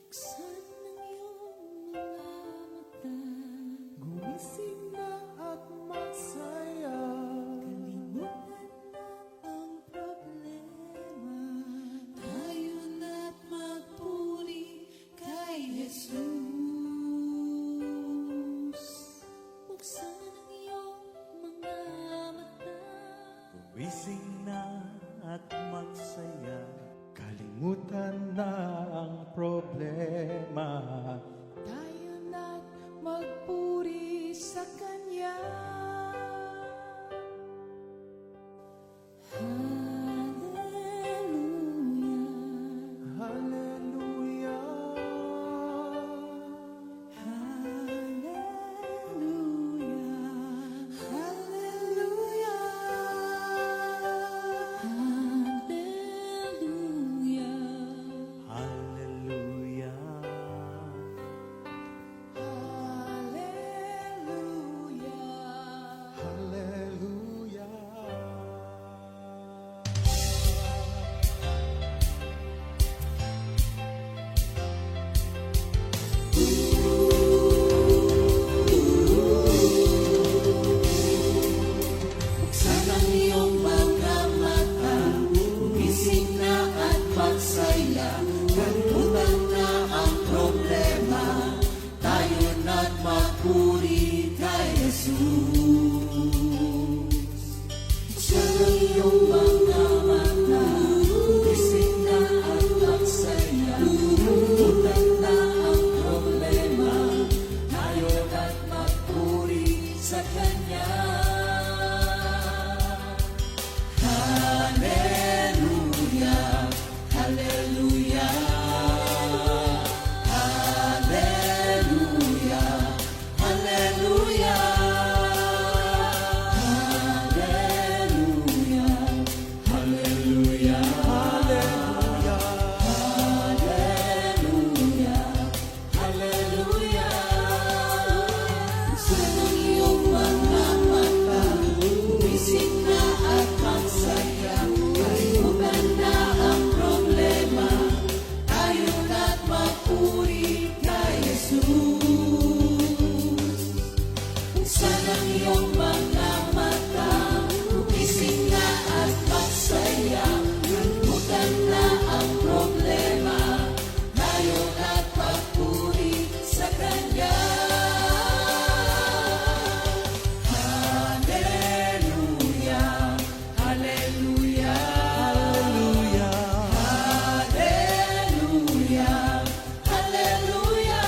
Buksan ang iyong mga mata, gumising na at magsaya. Kalimutan na ang problema, tayo na't magpuri kay Jesus. Buksan ang iyong mga mata, Gumising na at magsaya. Kalimutan na ang problema. tayo na't magpuri sa Kanya. Hallelujah, Hallelujah. hallelujah, hallelujah, hallelujah, Hallelujah. hallelujah. Buksan ang iyong mga mata, gumising na at magsaya. Kalimutan na ang problema, tayo na't magpuri kay Jesus. Buksan ang iyong mga mata, gumising na at magsaya. Kalimutan na ang problema, tayo na't magpuri sa Kanya. Hallelujah, hallelujah, hallelujah, hallelujah, hallelujah, hallelujah, hallelujah, hallelujah. Buksan ang iyong mga mata, gumising na at magsaya. Kalimutan na ang problema, tayo na't magpuri kay Jesus. Buksan ang iyong mga mata, gumising na at magsaya. Kalimutan na ang problema, tayo na't magpuri sa Kanya. Hallelujah, hallelujah, hallelujah, hallelujah, hallelujah,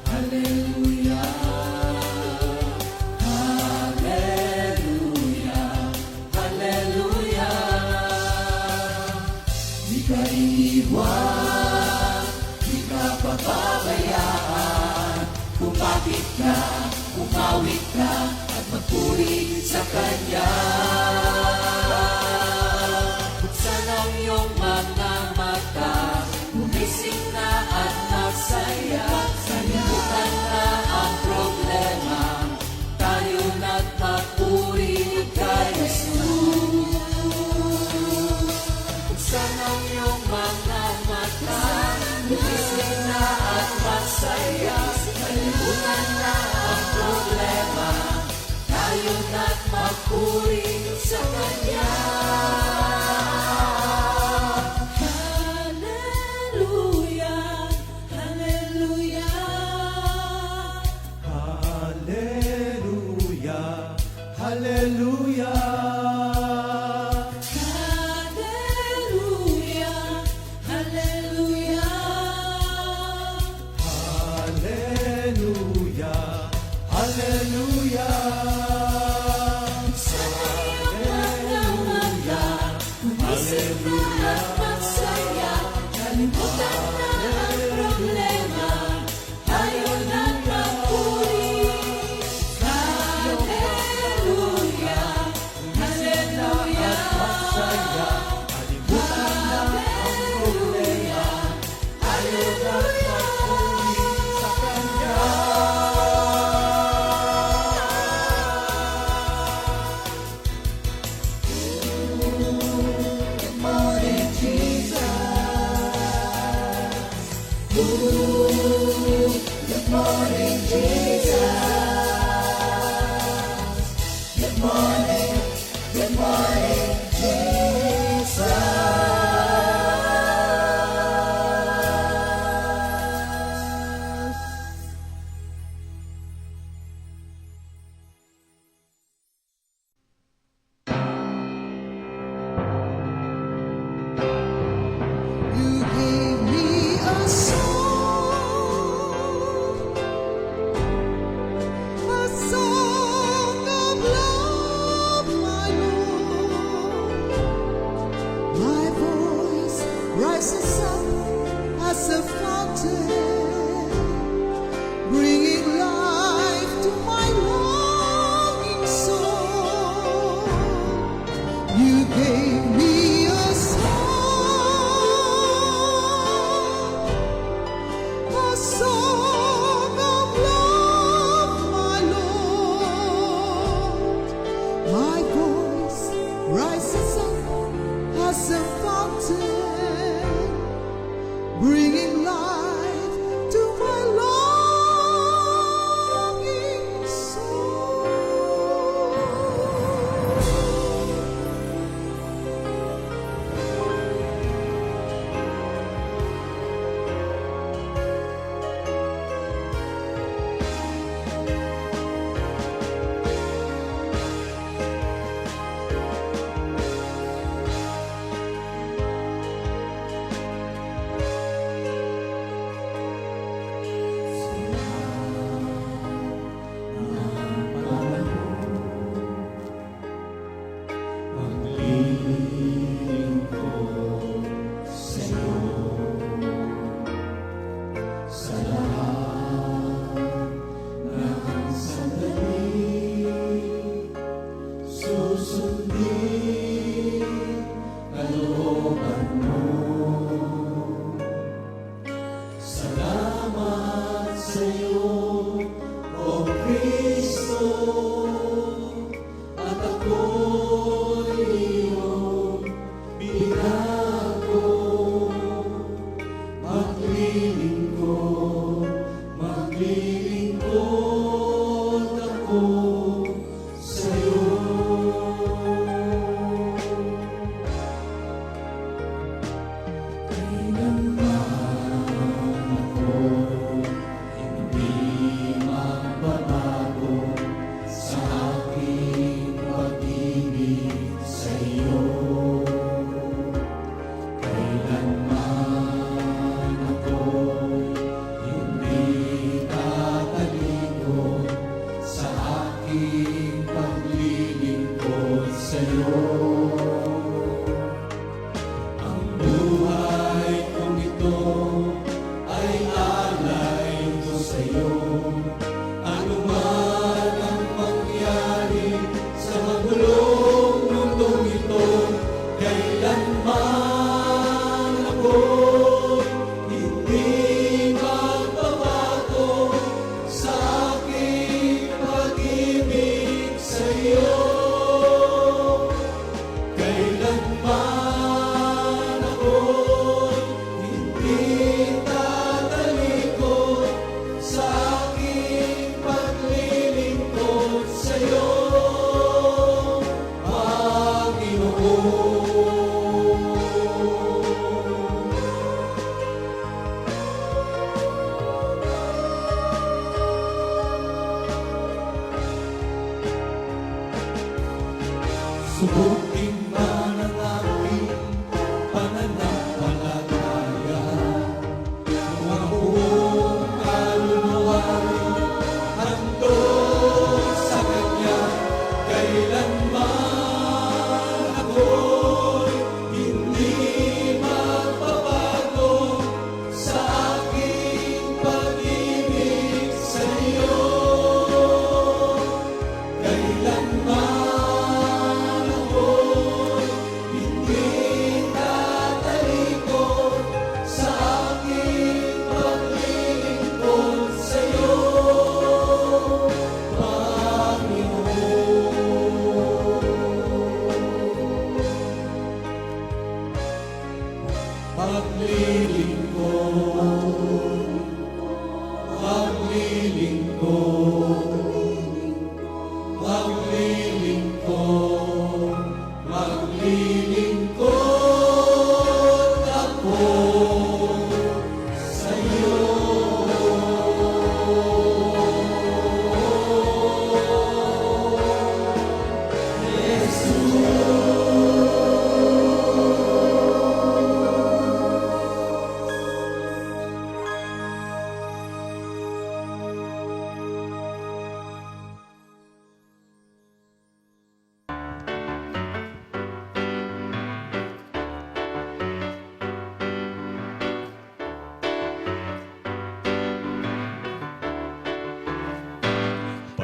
hallelujah, hallelujah, hallelujah. Di ka iiwan, di ka pababayaan. Kumapit ka, kumawit ka, at magpuri sa Kanya. Buksan ang iyong mga mata, gumising na at magsaya. Kalimutan na ang problema, tayo na't magpuri kay Jesus. Buksan ang iyong mga mata, gumising na at magsaya. Kalimutan na ang problema, tayo na't magpuri sa Kanya. Hallelujah, hallelujah, Hallelujah. Hallelujah. hallelujah, hallelujah. Hallelujah. Hallelujah. Sa iyong mga mata, gumising na at magsaya. Kalimutan na ang problema, tayo na't magpuri kay Good morning, Jesus. You gave me a song of love, my Lord. My voice rises up as a fountain, bringing life to my longing soul. You gave me a song of love, my Lord. My voice rises up as a fountain, bringing life to my longing soul. Subukin man ang aking pananampalataya, kung ang buong kaluluwa'y handog sa Kanya, kailanman ako'y hindi magbabago sa aking pag-ibig sa iyo. Kailanman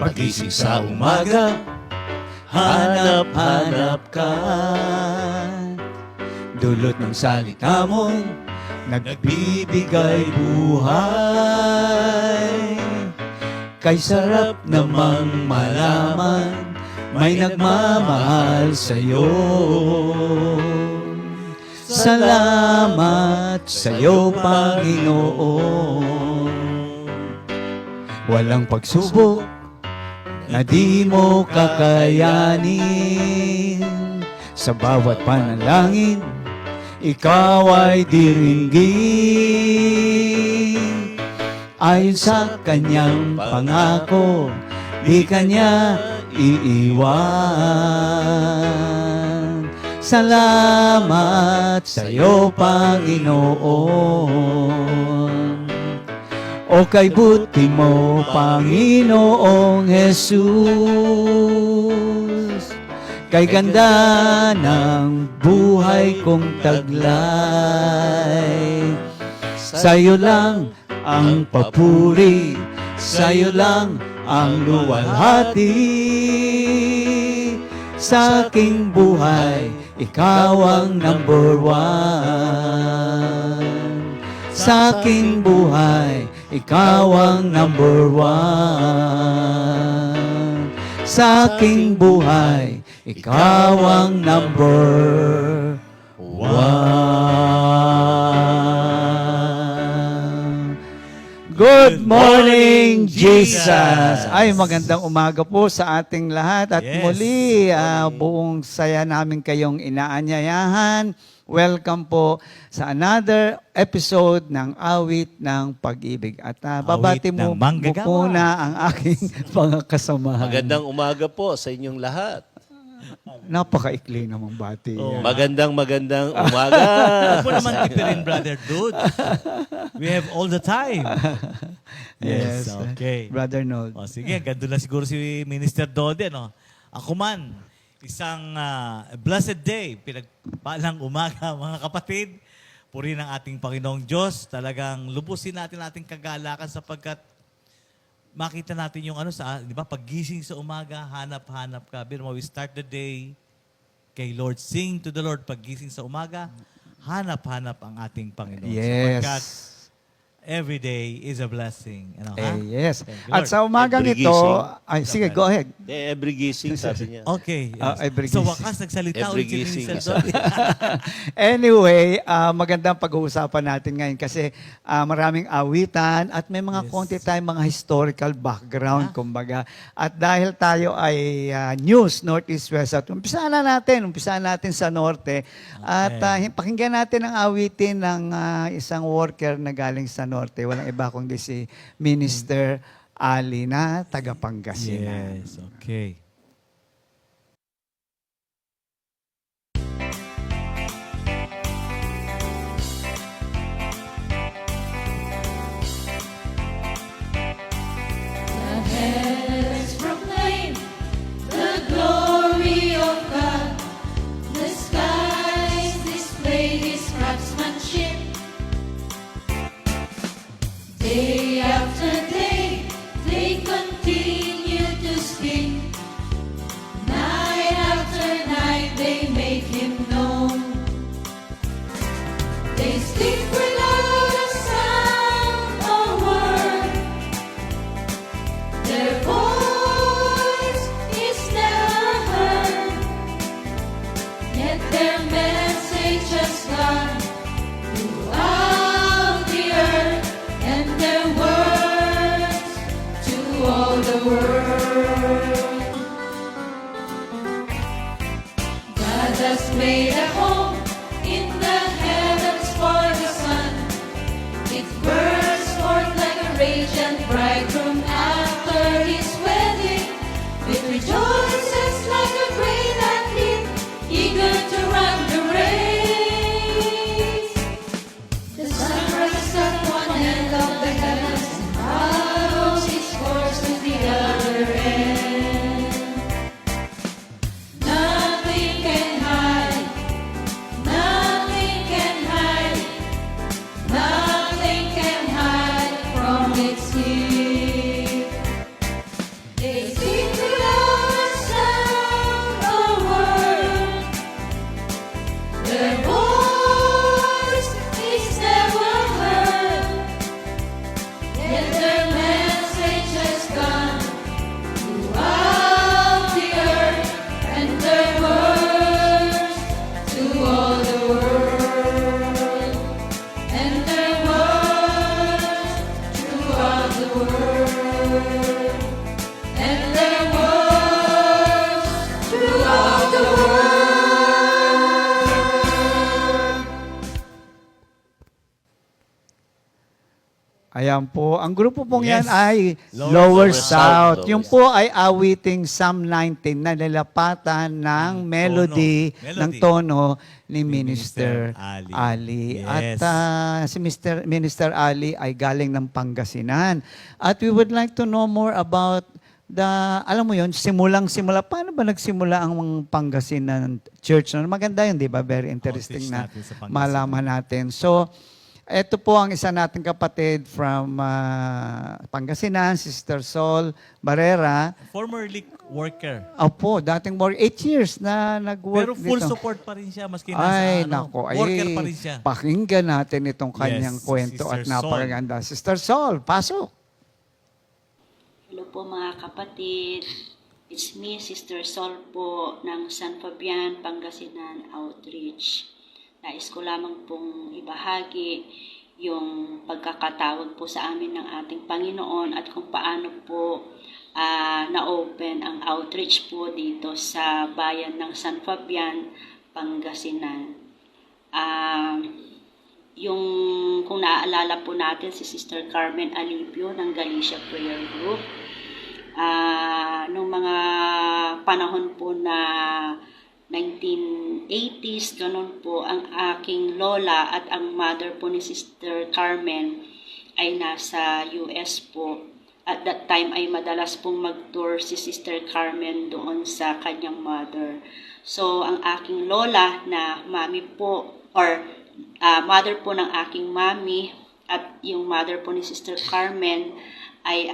Pagising sa umaga, hanap-hanap ka. Dulot ng salita mong nagbibigay buhay. Kay sarap namang malaman may nagmamahal sa'yo. Salamat sa'yo, Panginoon. Walang pagsubok na di mo kakayanin. Sa bawat panalangin, ikaw ay diringgin. Ayon sa kanyang pangako, di kanya iiwan. Salamat sa'yo, Panginoon. O kay buti mo, Panginoong Jesus. Kay ganda ng buhay kong taglay. Sa'yo lang ang papuri, sa'yo lang ang luwalhati. Sa aking buhay, ikaw ang number one. Sa aking buhay, ikaw ang number one. Sa aking buhay, ikaw ang number one. Good morning, Jesus! Ay, magandang umaga po sa ating lahat. At Yes. muli, buong saya namin kayong inaanyayahan. Welcome po sa another episode ng Awit ng Pag-ibig. At babati Awit mo ng Manggagawa. po na ang aking mga kasamahan. Magandang umaga po sa inyong lahat. Napakaikli namang bati. Oh. yan. Magandang umaga. Huwag mo naman tipirin, Brother Dude. We have all the time. Yes. Okay. Brother Nold. O sige, ganda na siguro si Minister Dode, no? Ako man, isang blessed day, pinagpalang umaga, mga kapatid. Purihin ang ating Panginoong Diyos. Talagang lubusin natin ating kagalakan sapagkat makita natin yung di ba, paggising sa umaga, hanap-hanap ka. Pero we start the day kay Lord, sing to the Lord. Paggising sa umaga, hanap-hanap ang ating Panginoon. Sapagkat Yes. every day is a blessing. Ano, ha? Yes. Thank you, At Lord. sa umagang Every ito, gising. ay sige, go ahead. Every gising, sabi niya. Okay. every So gising. wakas nagsalita Every ulit si gising. Minister Dodi. Anyway, magandang pag-uusapan natin ngayon kasi maraming awitan at may mga Yes. konti tayong mga historical background, kumbaga. At dahil tayo ay news, Northeast, West, at umpisaan natin sa Norte. At pakinggan natin ang awitin ng isang worker na galing sa Norte. Walang iba kundi si Minister Ali na taga Pangasinan. Yes, okay. The heavens proclaim the glory of God. The skies display His craftsmanship. Day after day, they continue to speak. Night after night, they make Him known. They speak without a sound or word. Their voice is never heard, yet their message has gone throughout the earth, and their words to all the world. God has made a home in the heavens for the sun. It bursts forth like a radiant bridegroom after his wedding. It rejoices like a great athlete, eager to run the race. The sun rises at one end of the heavens and follows its course to the other end. Nothing can hide Ayan po. Ang grupo pong yan Yes. ay Lower Lower South. South. Yung po ay awiting Psalm 19 na nilapatan ng melody, Melody. ng tono ni Ni Minister Minister Ali. Ali. Yes. At si Minister Ali ay galing ng Pangasinan. At we would like to know more about alam mo yon, simula. Paano ba nagsimula ang Pangasinan Church? Maganda yun, di ba? Very interesting Outreach na natin sa Pangasinan. malaman natin. So, ito po ang isa nating kapatid from Pangasinan, Sister Sol Barrera. Formerly worker. Opo, dating more 8 years na nag-work Pero full dito. support pa rin siya maski nasa Ay, nako. worker pa rin siya. Pakinggan natin itong kanyang Yes, kwento Sister at napakaganda. Sister Sol, pasok. Hello po mga kapatid. It's me, Sister Sol po ng San Fabian, Pangasinan Outreach. Nais ko lamang pong ibahagi yung pagkakatawag po sa amin ng ating Panginoon at kung paano po na-open ang outreach po dito sa bayan ng San Fabian, Pangasinan. Kung naaalala po natin si Sister Carmen Alipio ng Galicia Prayer Group, nung mga panahon po na 1980s, ganun po, ang aking lola at ang mother po ni Sister Carmen ay nasa US po. At that time ay madalas pong mag-tour si Sister Carmen doon sa kanyang mother. So, ang aking lola na mami po, or mother po ng aking mami at yung mother po ni Sister Carmen ay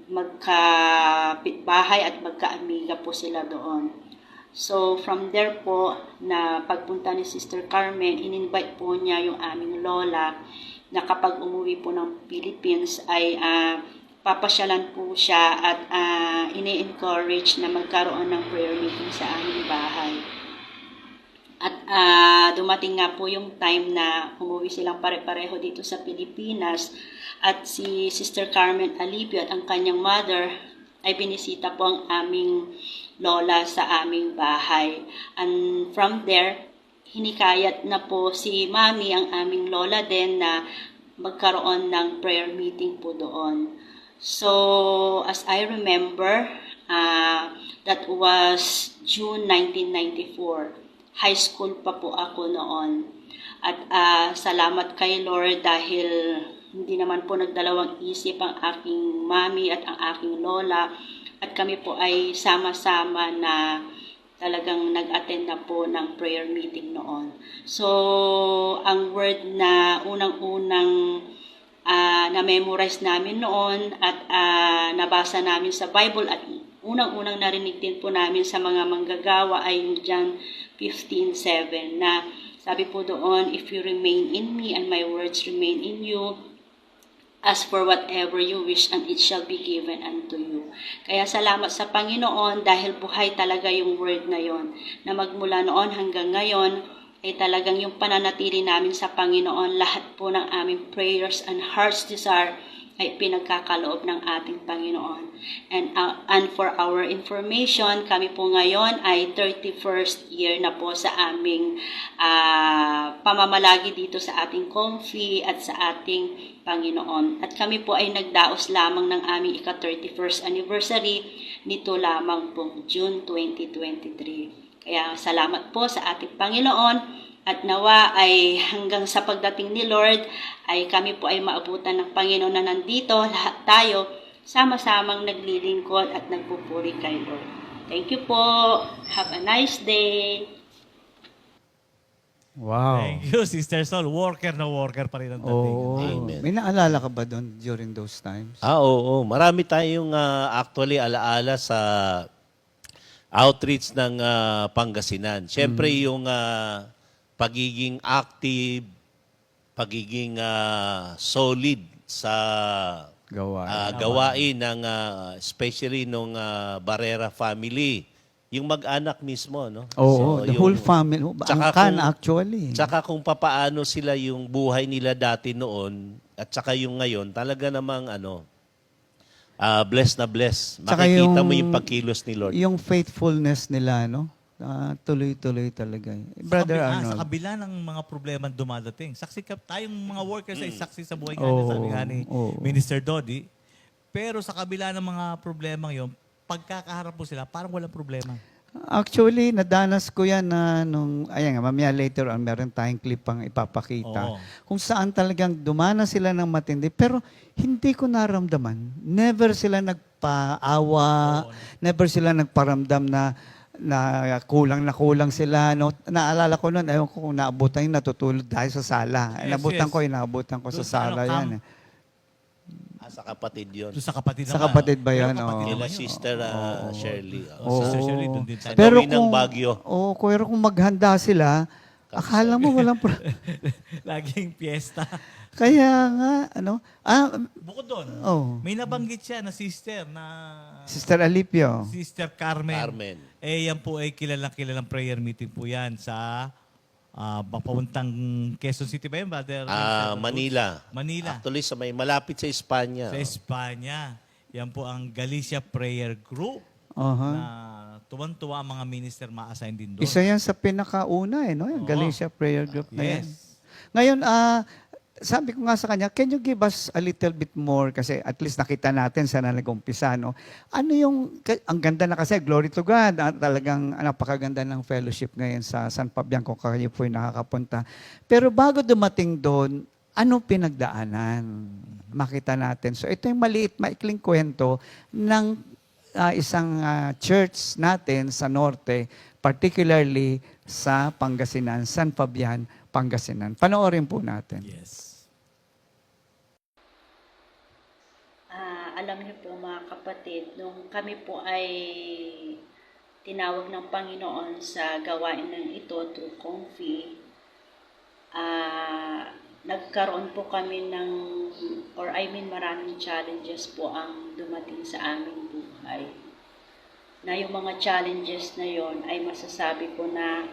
magkapitbahay at magkaamiga po sila doon. So, from there po, na pagpunta ni Sister Carmen, in-invite po niya yung aming lola na kapag umuwi po ng Philippines ay papasyalan po siya at ini-encourage na magkaroon ng prayer meeting sa aming bahay. At dumating nga po yung time na umuwi silang pare-pareho dito sa Pilipinas at si Sister Carmen Alipio at ang kanyang mother ay binisita po ang aming lola sa aming bahay. And from there, hinikayat na po si Mami, ang aming lola din, na magkaroon ng prayer meeting po doon. So, as I remember, that was June 1994. High school pa po ako noon. At salamat kay Lord dahil hindi naman po nagdalawang isip ang aking mami at ang aking lola. At kami po ay sama-sama na talagang nag-attend na po ng prayer meeting noon. So, ang word na unang-unang na-memorize namin noon at nabasa namin sa Bible at unang-unang narinig din po namin sa mga manggagawa ay yung John 15:7 na sabi po doon, if you remain in me and my words remain in you, ask for whatever you wish and it shall be given unto you. Kaya salamat sa Panginoon dahil buhay talaga yung word na yon na magmula noon hanggang ngayon ay talagang yung pananatili namin sa Panginoon, lahat po ng aming prayers and heart's desire ay pinagkakaloob ng ating Panginoon. And for our information, kami po ngayon ay 31st year na po sa aming pamamalagi dito sa ating Comfy at sa ating Panginoon. At kami po ay nagdaos lamang ng aming ika-31st anniversary nito lamang pong June 2023. Kaya salamat po sa ating Panginoon. At nawa ay hanggang sa pagdating ni Lord ay kami po ay maabutan ng Panginoon na nandito, lahat tayo, sama-samang naglilingkod at nagpupuri kay Lord. Thank you po. Have a nice day. Wow. Thank you, Sister Sol. Worker na worker pa rin ang dating. Oo. Amen. May naalala ka ba doon during those times? Oo. Marami tayong actually alaala sa outreach ng Pangasinan. Siyempre yung pagiging active, pagiging solid sa gawain ng especially nung Barrera family. Yung mag-anak mismo, no? Oo, the whole family. Tsaka Angkan kung- actually. Tsaka kung papaano sila yung buhay nila dati noon at tsaka yung ngayon, talaga namang blessed na blessed. Tsaka Makikita mo yung pagkilos ni Lord. Yung faithfulness nila, no? tuloy-tuloy talaga. Brother Sa Arnold. kabila ng mga problema dumadating. Saksi ka, tayong mga workers ay saksi sa buhay nga niya, sabi nga ni Oo. Minister Dodi. Pero sa kabila ng mga problemang yon, pagkakaharap mo sila, parang walang problema. Actually, nadanas ko yan na ayan nga, mamaya later on, meron tayong clip pang ipapakita. Oo. Kung saan talagang dumana sila ng matindi. Pero hindi ko naramdaman. Never sila nagpaawa. Never sila nagparamdam na kulang sila. No? Naalala ko noon, ayaw ko kung naabutan yung natutulog dahil sa sala. Yes, Naabutan ko sa Doon sa sala yan. Sa kapatid yun. Doon sa kapatid Sa naman. kapatid ba Pero yun? kapatid Oo. Kila naman yun. Sister Shirley. Oo. Sister Shirley, doon din tayo. Pero ng Baguio. Pero kung maghanda sila, akala mo walang Laging piyesta. Kaya nga, Bukod doon, oh, may nabanggit siya na sister na Sister Alipio. Sister Carmen. Carmen. Yan po ay kilalang prayer meeting po yan sa papuntang Quezon City ba yun, Brother? Manila. Manila. Actually, malapit sa Espanya. Sa Espanya. Yan po ang Galicia Prayer Group Aha. na tuwan-tuwa ang mga minister ma-assign din doon. Isa yan sa pinakauna, no? Yung Oo. Galicia Prayer Group na yan. Yes. Ngayon, sabi ko nga sa kanya, can you give us a little bit more? Kasi at least nakita natin sana nag-umpisa, no? Ano yung, ang ganda na kasi, glory to God, talagang napakaganda ng fellowship ngayon sa San Fabian kung kayo po yung nakakapunta. Pero bago dumating doon, ano pinagdaanan? Makita natin. So ito yung maliit, maikling kwento ng isang church natin sa Norte, particularly sa Pangasinan, San Fabian, Pangasinan. Panoorin po natin. Yes. Alam niyo po mga kapatid, nung kami po ay tinawag ng Panginoon sa gawain ng ito through Comfy, nagkaroon po kami maraming challenges po ang dumating sa aming buhay. Na yung mga challenges na yon ay masasabi ko na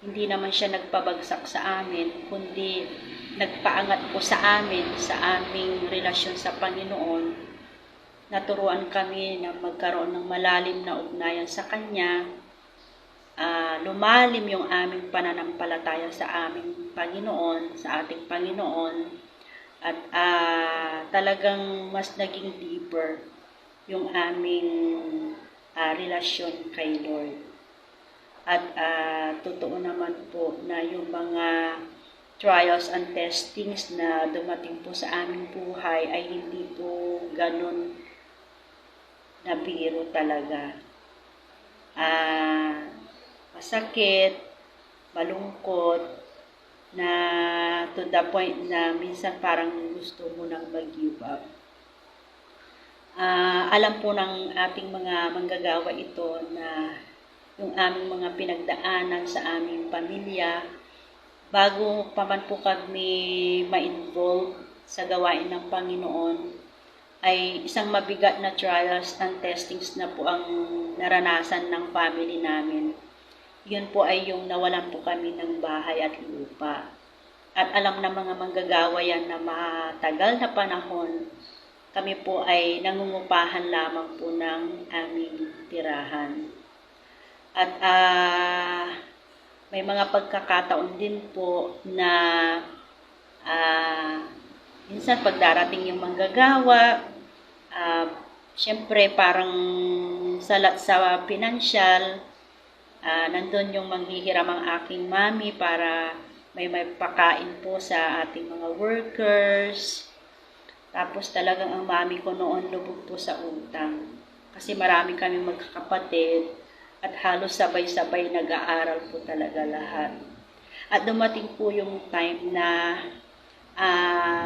hindi naman siya nagpabagsak sa amin, kundi nagpaangat po sa amin, sa aming relasyon sa Panginoon. Naturuan kami na magkaroon ng malalim na ugnayan sa Kanya. Lumalim yung aming pananampalataya sa aming Panginoon, sa ating Panginoon. At talagang mas naging deeper yung aming relasyon kay Lord. At totoo naman po na yung mga trials and testings na dumating po sa aming buhay ay hindi po ganun na biro talaga. Masakit, malungkot, na to the point na minsan parang gusto mo nang mag-give up. Alam po ng ating mga manggagawa ito na yung aming mga pinagdaanan sa aming pamilya, bago pa man po kami ma-involve sa gawain ng Panginoon, ay isang mabigat na trials and testings na po ang naranasan ng family namin. Yun po ay yung nawalan po kami ng bahay at lupa. At alam ng mga manggagawa yan na matagal na panahon, kami po ay nangungupahan lamang po ng aming tirahan. At may mga pagkakataon din po na minsan pag darating yung manggagawa, syempre parang salat sa pinansyal, nandun yung manghihiram ang aking mami para may pakain po sa ating mga workers. Tapos talagang ang mami ko noon lubog po sa utang. Kasi marami kami magkakapatid at halos sabay-sabay nag-aaral po talaga lahat. At dumating po yung time na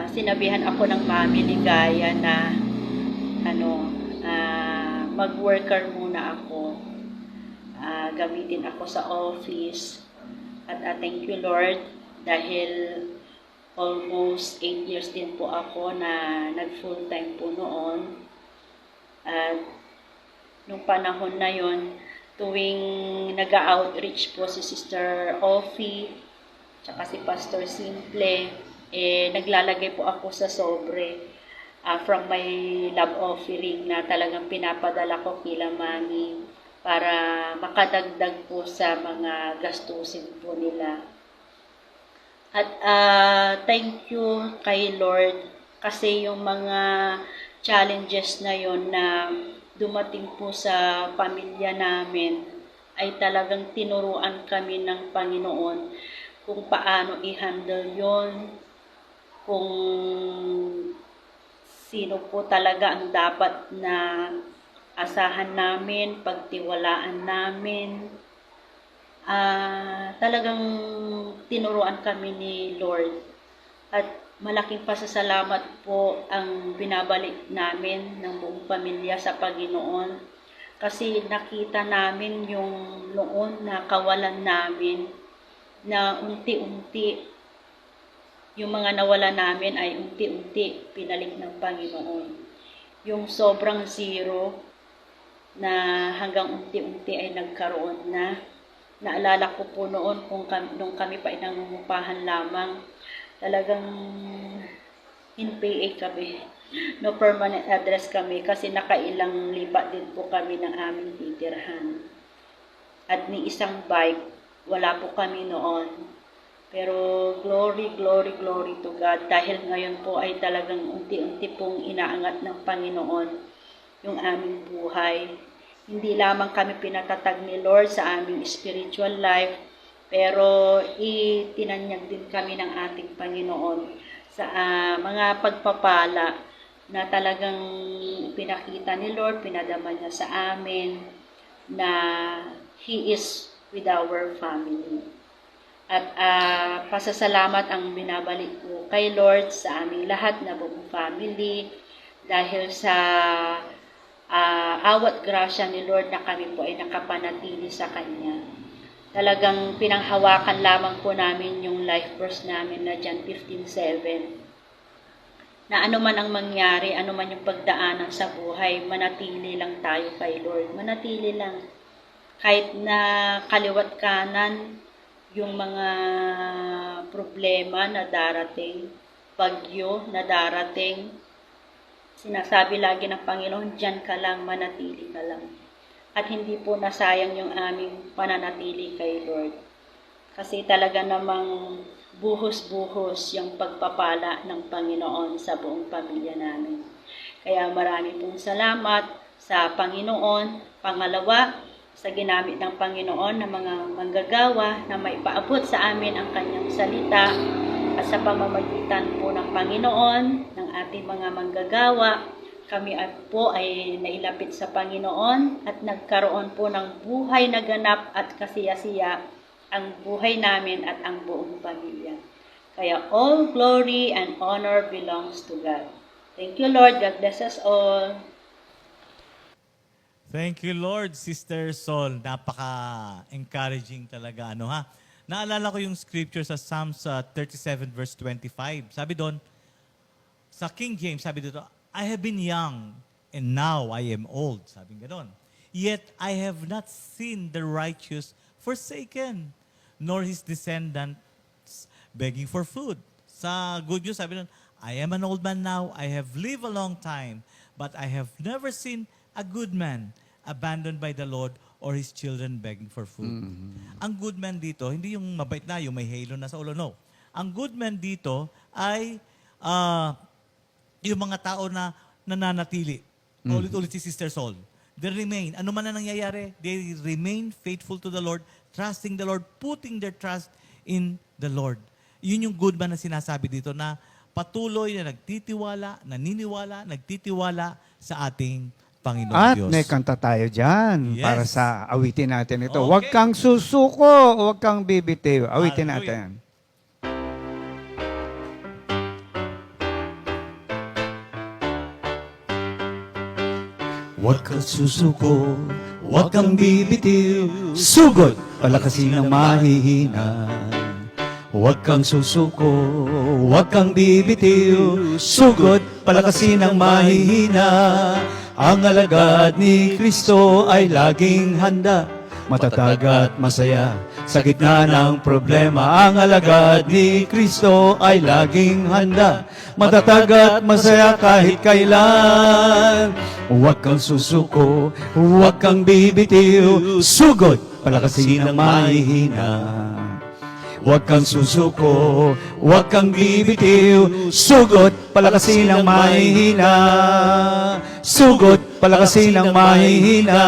sinabihan ako ng mami ni Gaya na mag-worker muna ako. Gamitin ako sa office. At thank you Lord dahil almost 8 years din po ako na nag-full time po noon. At nung panahon na yon, tuwing nag-outreach po si Sister Offie, tsaka si Pastor Simple, naglalagay po ako sa sobre from my love offering na talagang pinapadala ko kila Mami para makadagdag po sa mga gastusin po nila. At thank you kay Lord kasi yung mga challenges na yon na dumating po sa pamilya namin ay talagang tinuruan kami ng Panginoon kung paano i-handle yon, kung sino po talaga ang dapat na asahan namin, pagtiwalaan namin. Talagang tinuruan kami ni Lord. At malaking pasasalamat po ang binabalik namin ng buong pamilya sa Panginoon. Kasi nakita namin yung noon na kawalan namin na unti-unti yung mga nawala namin ay unti-unti pinalik ng Panginoon. Yung sobrang zero na hanggang unti-unti ay nagkaroon na. Naalala ko po noon nung kami pa ay nangungupahan lamang, talagang in PA kami. No permanent address kami kasi nakailang lipat din po kami ng aming titirhan. At ni isang bike, wala po kami noon. Pero glory, glory, glory to God dahil ngayon po ay talagang unti-unti pong inaangat ng Panginoon yung aming buhay. Hindi lamang kami pinatatag ni Lord sa aming spiritual life, pero itinanyag din kami ng ating Panginoon sa mga pagpapala na talagang pinakita ni Lord, pinadama niya sa amin na He is with our family. At pasasalamat ang binabalik ko kay Lord sa aming lahat na buong family dahil sa awat grasya ni Lord na kami po ay nakapanatili sa Kanya. Talagang pinanghawakan lamang po namin yung life verse namin na John 15:7. Na ano man ang mangyari, ano man yung pagdaanan sa buhay, manatili lang tayo kay Lord. Manatili lang. Kahit na kaliwat kanan, yung mga problema na darating, bagyo na darating, sinasabi lagi ng Panginoon, diyan ka lang, manatili ka lang. At hindi po nasayang yung aming pananatili kay Lord. Kasi talaga namang buhos-buhos yung pagpapala ng Panginoon sa buong pamilya namin. Kaya marami pong salamat sa Panginoon. Pangalawa, sa ginamit ng Panginoon na mga manggagawa na maipaabot sa amin ang Kanyang salita at sa pamamagitan po ng Panginoon, ng ating mga manggagawa, kami po ay nailapit sa Panginoon at nagkaroon po ng buhay na ganap at kasiyasiya ang buhay namin at ang buong pamilya. Kaya all glory and honor belongs to God. Thank you, Lord. God bless us all. Thank you, Lord, Sister Sol. Napaka-encouraging talaga. Naalala ko yung scripture sa Psalms 37 verse 25. Sabi doon, sa King James, sabi dito, I have been young and now I am old. Sabi gano'n. Yet I have not seen the righteous forsaken, nor his descendants begging for food. Sa Good News, sabi doon, I am an old man now, I have lived a long time, but I have never seen a good man abandoned by the Lord or his children begging for food. Ang good man dito, hindi yung mabait na, yung may halo na sa ulo, no. Ang good man dito ay yung mga tao na nananatili. Ulit-ulit si Sister Sol. They remain. Ano man na nangyayari, they remain faithful to the Lord, trusting the Lord, putting their trust in the Lord. Yun yung good man na sinasabi dito na patuloy na nagtitiwala, naniniwala, nagtitiwala sa ating Panginoon At Diyos. may kanta tayo dyan Yes. para sa awitin natin ito. Okay. Huwag kang susuko, huwag kang bibitiw. Awitin Hallelujah. natin. Huwag kang susuko, huwag kang bibitiw, sugod, palakasin ang mahihina. Huwag kang susuko, huwag kang bibitiw, sugod, palakasin ang mahihina. Ang alagad ni Kristo ay laging handa, matatag at masaya. Sa gitna ng problema, ang alagad ni Kristo ay laging handa. Matatag at masaya kahit kailan. Huwag kang susuko, huwag kang bibitiw, sugod, palakasin ang mahihina. Huwag kang susuko, huwag kang bibitiw, sugod, palakasin ang mahihina. Sugod, palakasin ang mahihina.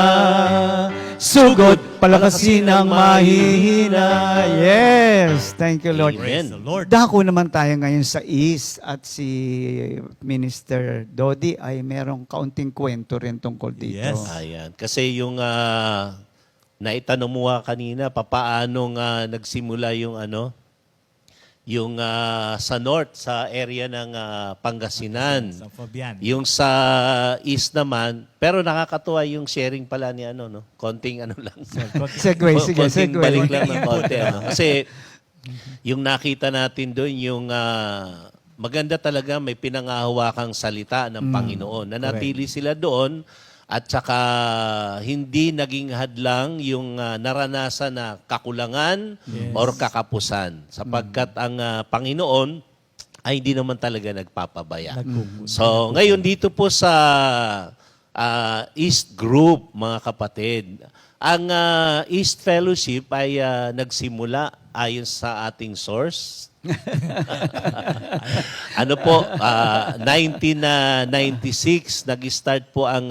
Sugod, palakasin ang mahihina. Yes, thank you, Lord. Amen. Praise the Lord. Dako naman tayo ngayon sa East at si Minister Dodi ay merong kaunting kwento rin tungkol dito. Yes. Ayan. Kasi yung naitanong mo kanina, papaano nagsimula yung yung sa north, sa area ng Pangasinan. Sa Fabian. Yung sa east naman, pero nakakatuwa yung sharing pala ni no? Konting lang. Segway, sige, Konting segway. balik lang ng konti. Kasi yung nakita natin doon, yung maganda talaga may pinangahawakang salita ng Panginoon. Nanatili sila doon at saka hindi naging hadlang yung naranasan na kakulangan or kakapusan. Sapagkat ang Panginoon ay hindi naman talaga nagpapabaya. So ngayon dito po sa East Group, mga kapatid, ang East Fellowship ay nagsimula ayon sa ating source. Ano po, 1996 nag-start po ang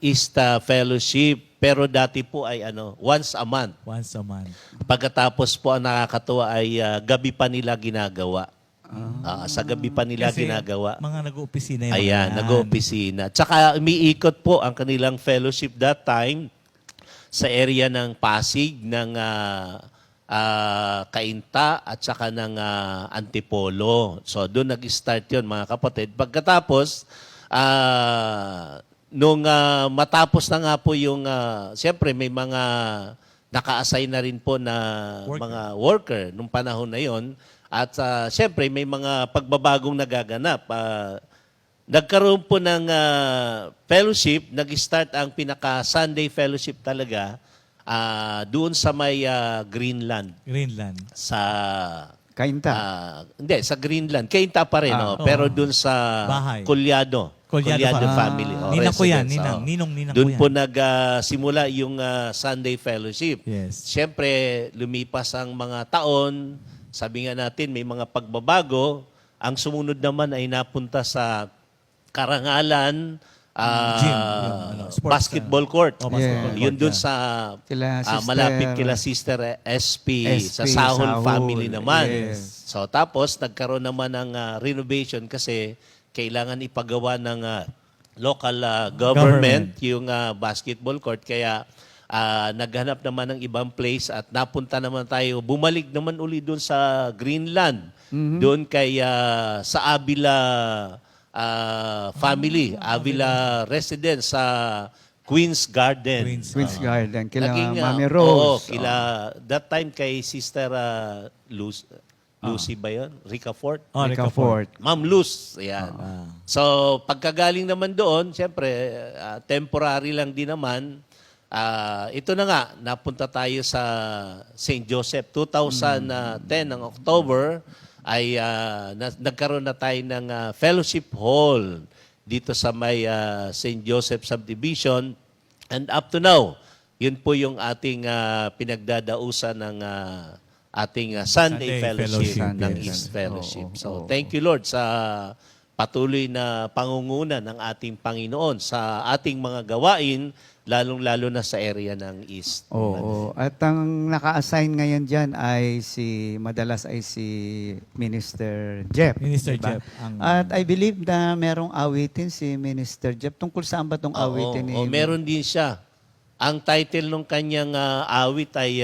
East Fellowship, pero dati po ay once a month. Once a month. Pagkatapos po ang nakakatuwa ay gabi pa nila ginagawa. Sa gabi pa nila Kasi ginagawa. mga nag-opisina yung Ayan, mga yan. nag-opisina. Tsaka umiikot po ang kanilang fellowship that time sa area ng Pasig, ng Cainta at saka ng Antipolo. So doon nag-start yun, mga kapatid. Pagkatapos, nung matapos na nga po yung, siyempre may mga naka-assign na rin po na mga worker nung panahon na yon. At siyempre may mga pagbabagong nagaganap. Nagkaroon po ng fellowship, nag-start ang pinaka-Sunday fellowship talaga doon sa may Greenland. Greenland. Sa Kainta. hindi, sa Greenland. Kainta pa rin, pero doon sa Bahay. Collado. Collado family. Ninang ko yan, residence, ninang doon ko po yan. nagsimula yung Sunday fellowship. Yes. Siyempre, lumipas ang mga taon. Sabi nga natin, may mga pagbabago. Ang sumunod naman ay napunta sa Karangalan, Gym, sports, basketball court. basketball Yun court, dun yeah. sa Kila Sister- malapit kila Sister SP, sa SP, Sahol Sahol, family naman. yes. So tapos nagkaroon naman ng renovation kasi kailangan ipagawa ng local government yung basketball court. Kaya naghanap naman ng ibang place at napunta naman tayo. Bumalik naman uli doon sa Greenland. Doon kay sa Avila family, Avila residence sa Queen's Garden. Queen's Garden. Kila Naging, Mami oo, Rose. that time kay Sister Lucy ba yun? Rica Fort? Oh, Rica Rica Fort. Ma'am Luz. Ayan. So, pagkagaling naman doon, siyempre, temporary lang din naman. Ito na nga, napunta tayo sa St. Joseph. 2010 ng October, ay nagkaroon na tayo ng fellowship hall dito sa may St. Joseph Subdivision. And up to now, yun po yung ating pinagdadausan ng ating Sunday Fellowship Fellowship, ng yes. East Fellowship. Oo, So, oo. thank you Lord sa patuloy na pangunguna ng ating Panginoon sa ating mga gawain, lalong-lalo na sa area ng East. Oo. At ang naka-assign ngayon dyan ay madalas ay si Minister Jeff. Minister diba? Jeff. At I believe na merong awitin si Minister Jeff. Tungkol saan ba itong awitin ni... Meron din siya. Ang title ng kanyang awit ay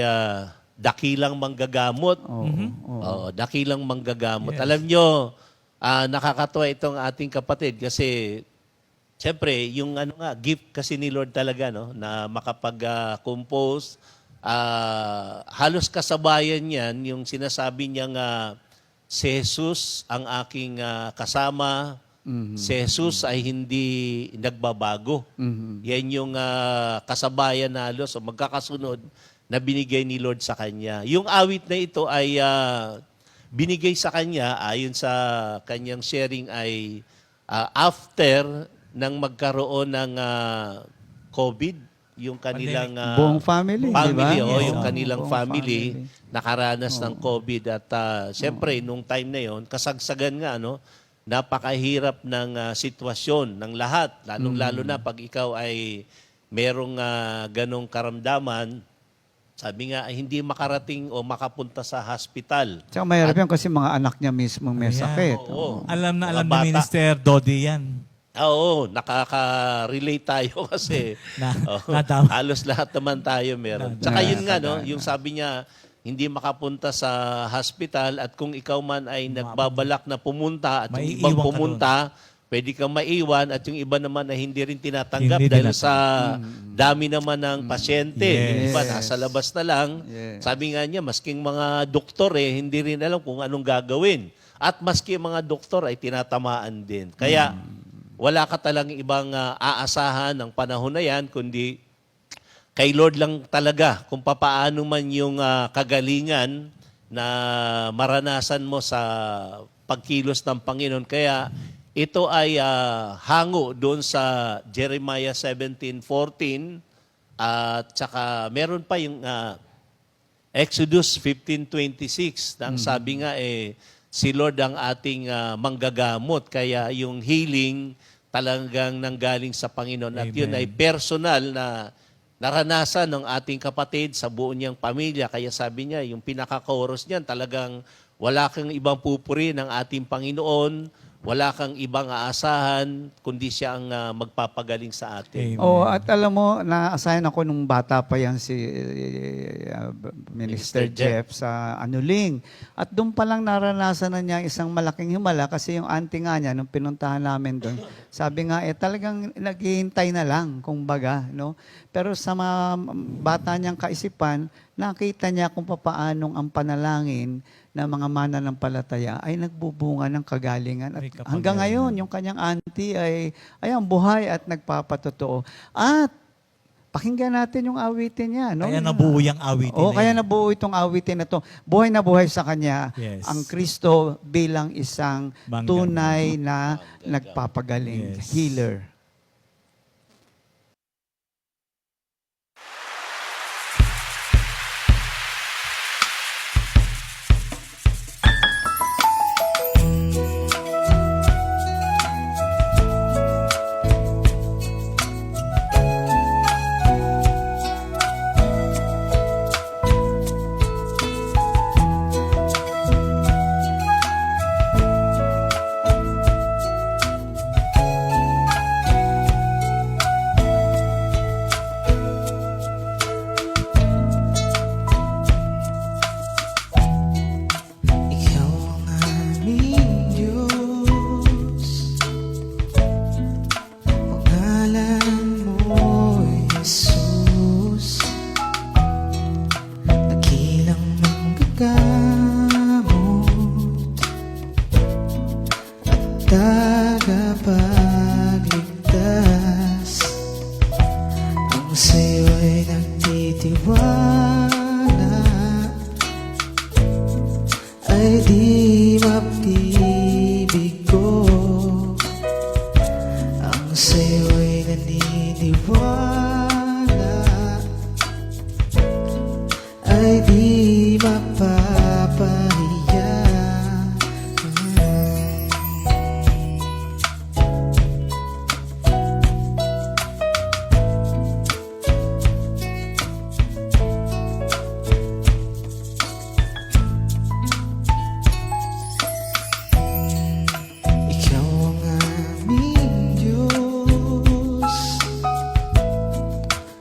Dakilang Manggagamot. Dakilang Manggagamot. Yes. Alam nyo, nakakatuwa itong ating kapatid kasi siyempre, yung gift kasi ni Lord talaga, no, na makapag-compose, halos kasabayan niyan, yung sinasabi niyang si Jesus ang aking kasama, Si Jesus ay hindi nagbabago. Yan yung kasabayan na halos o magkakasunod na binigay ni Lord sa kanya. Yung awit na ito ay binigay sa kanya ayon sa kanyang sharing ay after nang magkaroon ng COVID, yung kanilang Buong family, di ba? yung Oo, kanilang buong family nakaranas ng COVID at siyempre nung time na yon kasagsagan nga napakahirap ng sitwasyon ng lahat, lalong-lalo na pag ikaw ay merong ganong karamdaman. Sabi nga, ay hindi makarating o makapunta sa hospital. Tsaka mahirap yan kasi mga anak niya mismo may Ayan. sakit. Oo. Alam na Mga alam bata. ni Minister Dodi yan. Oo, nakaka-relate tayo kasi Natama. halos lahat naman tayo meron. Tsaka yun nga, yung sabi niya, hindi makapunta sa hospital at kung ikaw man ay nagbabalak na pumunta at yung Maiiwan ibang ka pumunta, pwede kang maiwan at yung iba naman na hindi rin tinatanggap Hindi dahil tinatanggap. sa dami naman ng pasyente. Yung iba Yes. nasa labas na lang. Yes. Sabi nga niya, masking mga doktor hindi rin alam kung anong gagawin. At maski mga doktor ay tinatamaan din. Kaya wala ka talagang ibang aasahan ng panahon na yan, kundi kay Lord lang talaga kung papaano man yung kagalingan na maranasan mo sa pagkilos ng Panginoon. Kaya ito ay hango doon sa Jeremiah 17:14 at saka meron pa yung Exodus 15:26 na ang sabi nga si Lord ang ating manggagamot. Kaya yung healing talagang nanggaling sa Panginoon. At yun ay personal na naranasan ng ating kapatid sa buo niyang pamilya. Kaya sabi niya, yung pinaka-chorus niyan, talagang wala kang ibang pupuri ng ating Panginoon, wala kang ibang aasahan, kundi siya ang magpapagaling sa atin. Amen. Oh, at alam mo, na-assign ako nung bata pa yan si Minister Minister Jeff sa Anuling. At doon pa lang naranasan na niya isang malaking himala kasi yung auntie nga niya, nung pinuntahan namin doon, sabi nga, talagang naghihintay na lang, kumbaga, no? Pero sa mga bata niyang kaisipan, nakita niya kung papaanong ang panalangin ng mga mananampalataya ay nagbubunga ng kagalingan. At May kapagalingan. hanggang ngayon, yung kanyang auntie ay buhay at nagpapatotoo. At pakinggan natin yung awitin niya. No? Kaya nabuo yung awitin Oo, na kaya yan. nabuo itong awitin na to. Buhay na buhay sa kanya Yes. ang Kristo bilang isang Manggagamot. tunay na nagpapagaling, Yes. healer. Ikaw ang aming Diyos, pangalan mo'y Jesus, dakilang manggagamot at tagapagligtas. Ang sa'yo'y nagtitiwala ay di mapibigo. Ang sa'yo'y naniniwala ay di mapapahiya. Ikaw ang aming Diyos,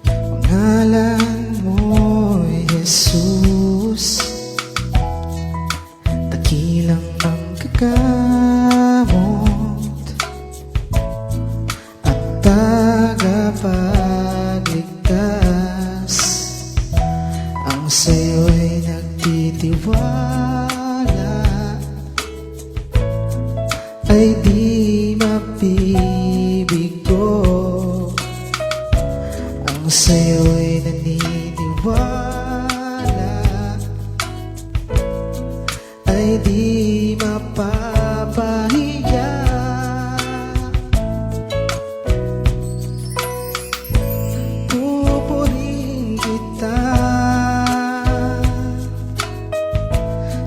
pangalan mo'y Jesus, dakilang manggagamot at tagapagligtas. Ang sa'yo'y nagtitiwala ay di pag-ibig ko ang sa'yo'y naniniwala ay di mapapahiya. Pupurihin kita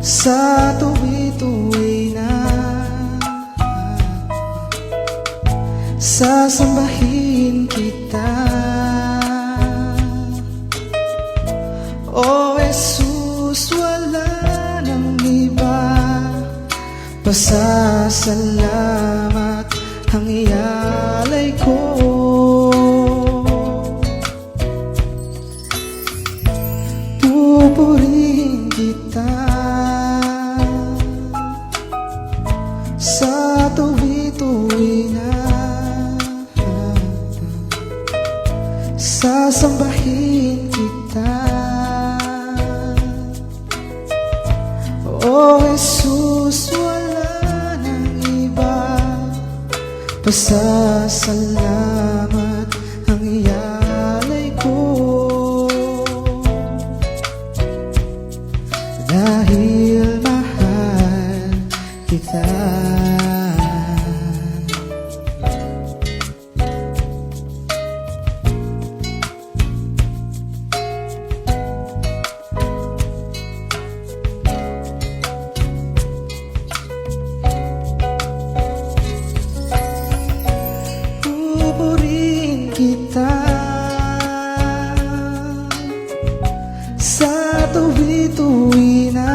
sa tuwi-tuwi na, sasambahin kita. O Jesus, wala nang iba, pasasalamat ang ialay ko. Pupurihin kita sa tuwi-tuwi na, sasambahin kita. O Jesus, wala nang iba, pasasalamat ang ialay ko. Dahil mahal kita. Pupurihin kita sa tuwi-tuwi na,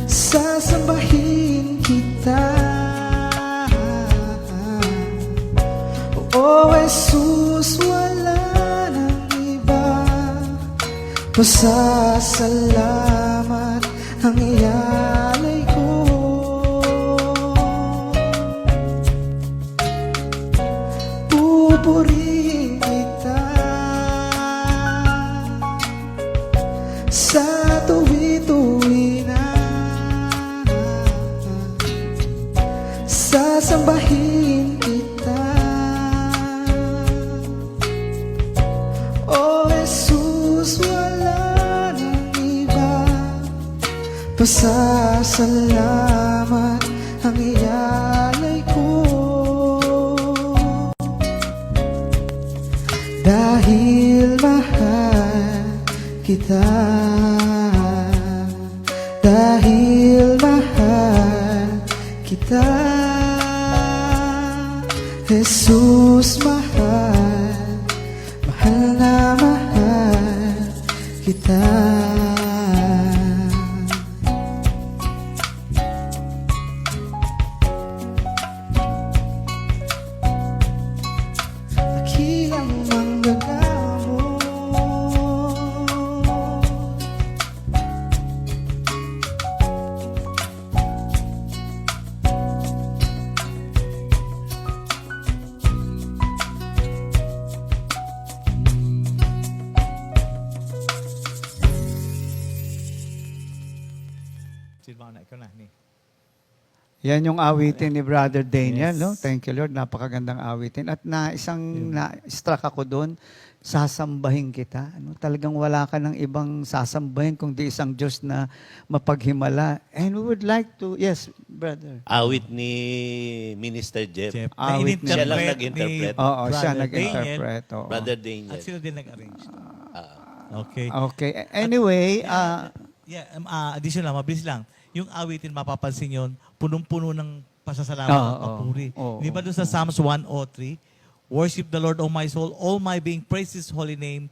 sasambahin kita. O Jesus, wala nang iba, pasasalamat ang ialay ko. Pupurihin kita sa tuwi-tuwi na, sasambahin kita. O Jesus, wala nang iba, pasasalamat ang ialay ko. Dahil mahal kita, dahil mahal kita. Jesus, mahal, mahal na mahal kita. Dakilang manggagamot, Silvana, ikaw na. Ni. Yan yung awitin ni Brother Daniel, Yes. no? Thank you, Lord. Napakagandang awitin. At na-struck ako doon, sasambahin kita. Ano, talagang wala ka ng ibang sasambahin kundi isang Diyos na mapaghimala. And we would like to, yes, brother. Awit ni Minister Jeff. Jeff. Awit Siya lang Na-interpret nag-interpret. ni Oo, siya Brother nag-interpret. oo. Brother Daniel. Daniel. At sila din nag-arrange. Okay. Okay. Anyway, Yeah, additional lang, mabilis lang. Yung awitin, mapapansin yun, punong-puno ng pasasalamat Oo, at papuri. oo, Di ba doon sa Psalms 103, worship the Lord, O my soul, all my being, praise His holy name,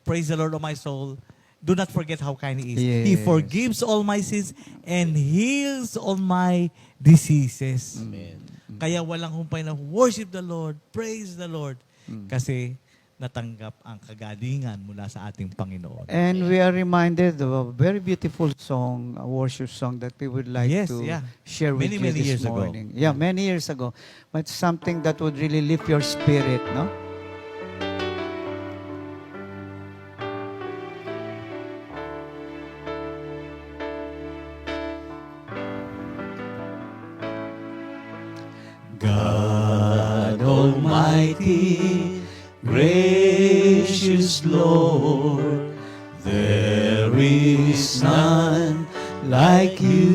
praise the Lord, O my soul. Do not forget how kind He is. He Yes. forgives all my sins and heals all my diseases. Amen. Kaya walang humpay na worship the Lord, praise the Lord. Kasi natanggap ang kagalingan mula sa ating Panginoon. and we are reminded of a very beautiful song, a worship song that we would like Yes, to yeah. share with Many, you many this years ago. morning. Yeah, many years ago. But something that would really lift your spirit, no? Almighty, gracious Lord, there is none like you.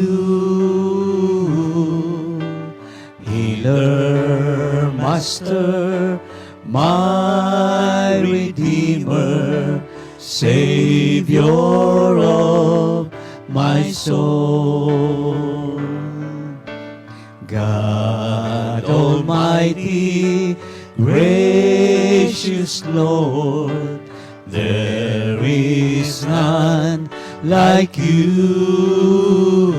Healer, Master, my Redeemer, Savior of my soul. God Almighty, gracious Lord, there is none like you.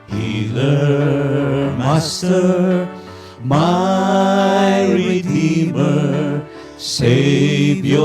Healer, Master, my Redeemer, Savior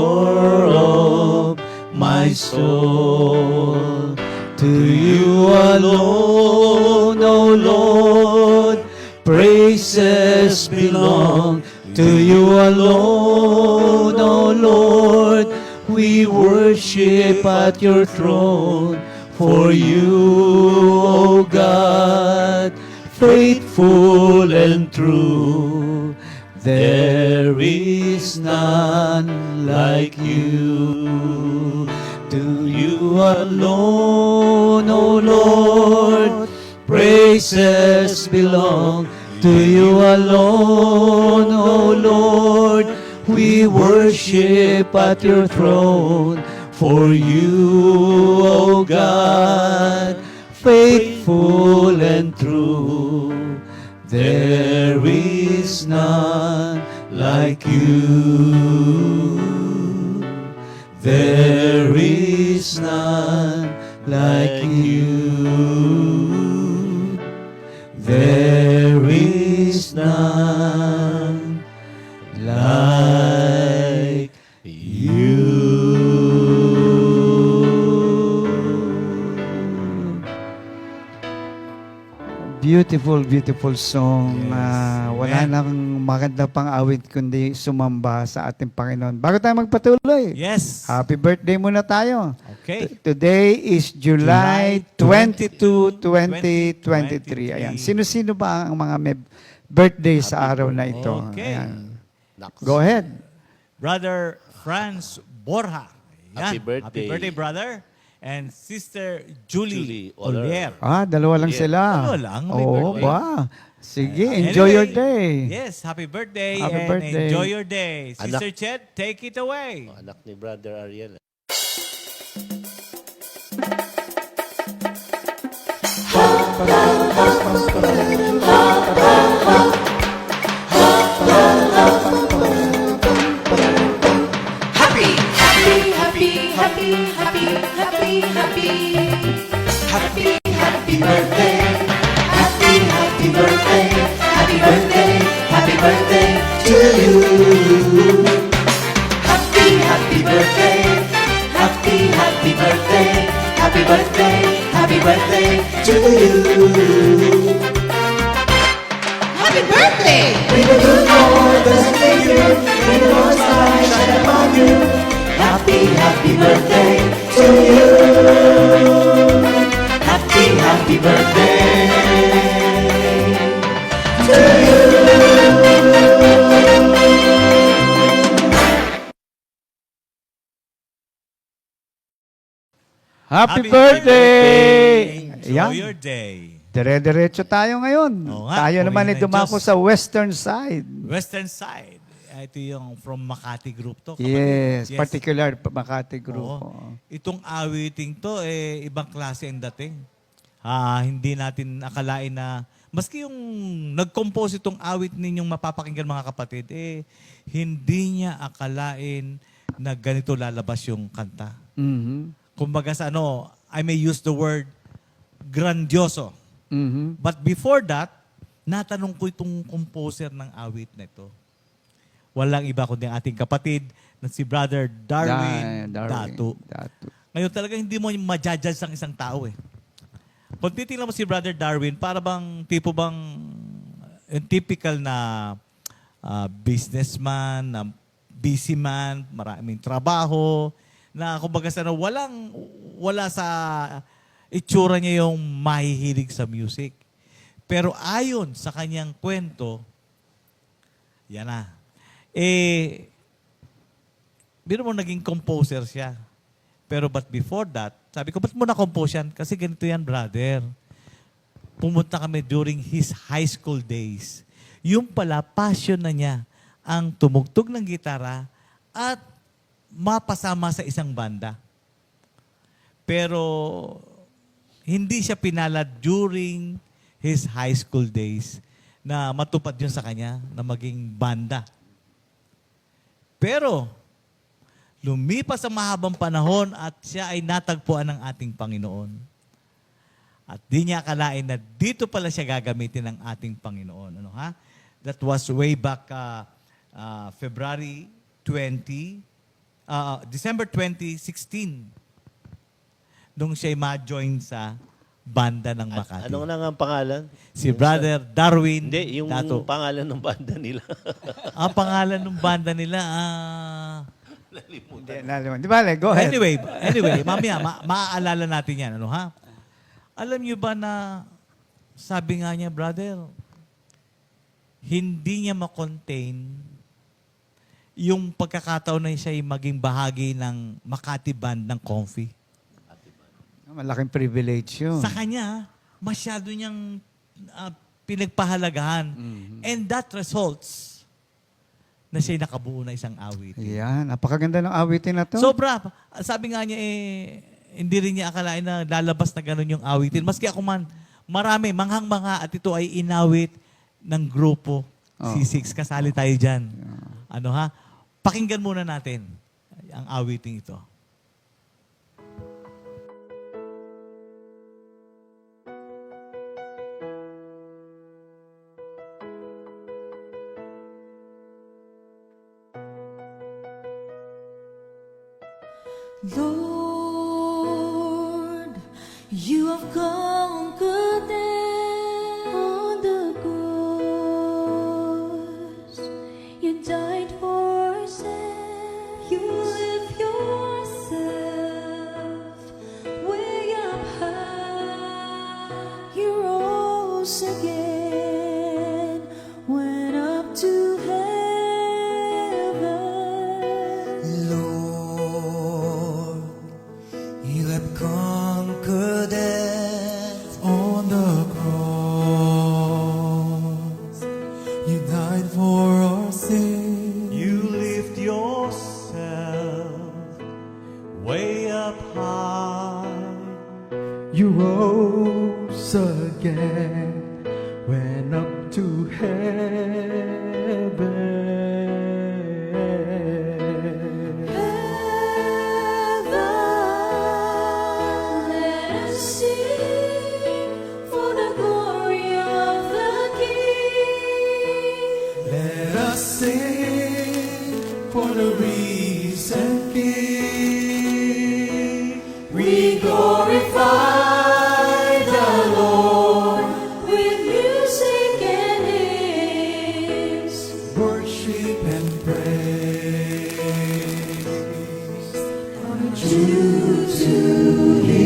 of my soul. To you alone, O Lord, praises belong. To you alone, O Lord, we worship at your throne. For you, O God, faithful and true, there is none like you. To you alone, O Lord, praises belong. To you alone, O Lord, we worship at your throne. For you, O God, faithful and true, there is none like you. There is none like you. There is none like you. Beautiful, beautiful song. Wala Amen. nang maganda pang awit kundi sumamba sa ating Panginoon. Bago tayo magpatuloy, Yes. happy birthday muna tayo. Okay. Today is July July 22, 2023. Ayan. Sino-sino ba ang mga may birthday sa araw na ito? Okay. Ayan. Go ahead. Brother Franz Borja. Yan. Happy birthday. Happy birthday, brother. And Sister Julie Julie Oler. Olier. Dalawa lang Yeah. sila. Dalawa lang, may Oo birthday. ba? Sige, enjoy your day. Yes, happy birthday Happy and birthday. enjoy your day. Anak. Sister Chet, take it away. Anak ni Brother Ariel. Happy, happy, happy, happy, happy, happy, happy. Happy, happy birthday. Happy, happy birthday. Happy birthday, happy birthday to you. Happy, happy birthday. Happy, happy birthday. Happy birthday, happy birthday to you. Happy birthday! May the good Lord bless you. May the Lord's light shine upon you. Happy, happy birthday to you. Happy, happy birthday to you. Happy birthday! Enjoy Ayan. your day. Dire-diretso tayo ngayon. Oo nga, Tayo naman ay purihin ng dumako Diyos. sa western side. Western side. Ito yung from Makati Group to. kapatid. Yes, particular Makati Group. Oo. Itong awiting to, ibang klase ang dating. Hindi natin akalain na, maski yung nag-compose itong awit ninyong mapapakinggan mga kapatid, hindi niya akalain na ganito lalabas yung kanta. Mhm. Kumbaga sa I may use the word grandioso. Mhm. But before that, natanong ko itong composer ng awit na ito. Walang iba kundi ang ating kapatid na si Brother Darwin Datu. Ngayon talaga hindi mo ma-judge ang isang tao eh. Kung titingnan mo si Brother Darwin, para bang tipo bang yung typical na businessman, na busy man, maraming trabaho, na kumbaga wala sa itsura niya yung mahihilig sa music. Pero ayon sa kanyang kwento, Yan na. Biro mo naging composer siya. Pero but before that, sabi ko, ba't mo na-compose yan? Kasi ganito yan, brother. Pumunta kami during his high school days. Yung pala, passion na niya ang tumugtog ng gitara at mapasama sa isang banda. Pero hindi siya pinalad during his high school days na matupad yun sa kanya na maging banda. Pero, lumipas ang mahabang panahon at siya ay natagpuan ng ating Panginoon. At di niya akalain na dito pala siya gagamitin ng ating Panginoon. Ano, ha? That was way back December 2016 nung siya ma-join sa banda ng Makati. Ano na nga ang pangalan? Si Brother Darwin Hindi, yung Dato. pangalan ng banda nila. Ang pangalan ng banda nila, Hindi, nalimutan. Di ba, go ahead. Anyway, mamaya, maaalala natin yan. Ano, ha? Alam niyo ba na, sabi nga niya, brother, hindi niya makontain yung pagkakataon na siya ay maging bahagi ng Makati Band ng Comfy. Malaking privilege yun. Sa kanya, masyado niyang pinagpahalagahan. And that results na siya nakabuo na isang awit. Yan, napakaganda ng awitin na to. Sobra. Sabi nga niya, hindi rin niya akalain na lalabas na ganun yung awitin. Maski ako man, marami, manghang-mangha at ito ay inawit ng grupo C6. Kasali tayo dyan. Ano ha? Pakinggan muna natin ang awiting ito. Lord, you have conquered death on the cross. You died for our sins. You live yourself way up high. You rose again, went up to heaven. Lord, you have conquered death on the cross. You died for our sins. You lift yourself way up high. You rose again, went up to heaven. Let us sing for the glory of the King. Let us sing for the risen King. We glorify the Lord with music and hymns. Worship and praise. Due to Him.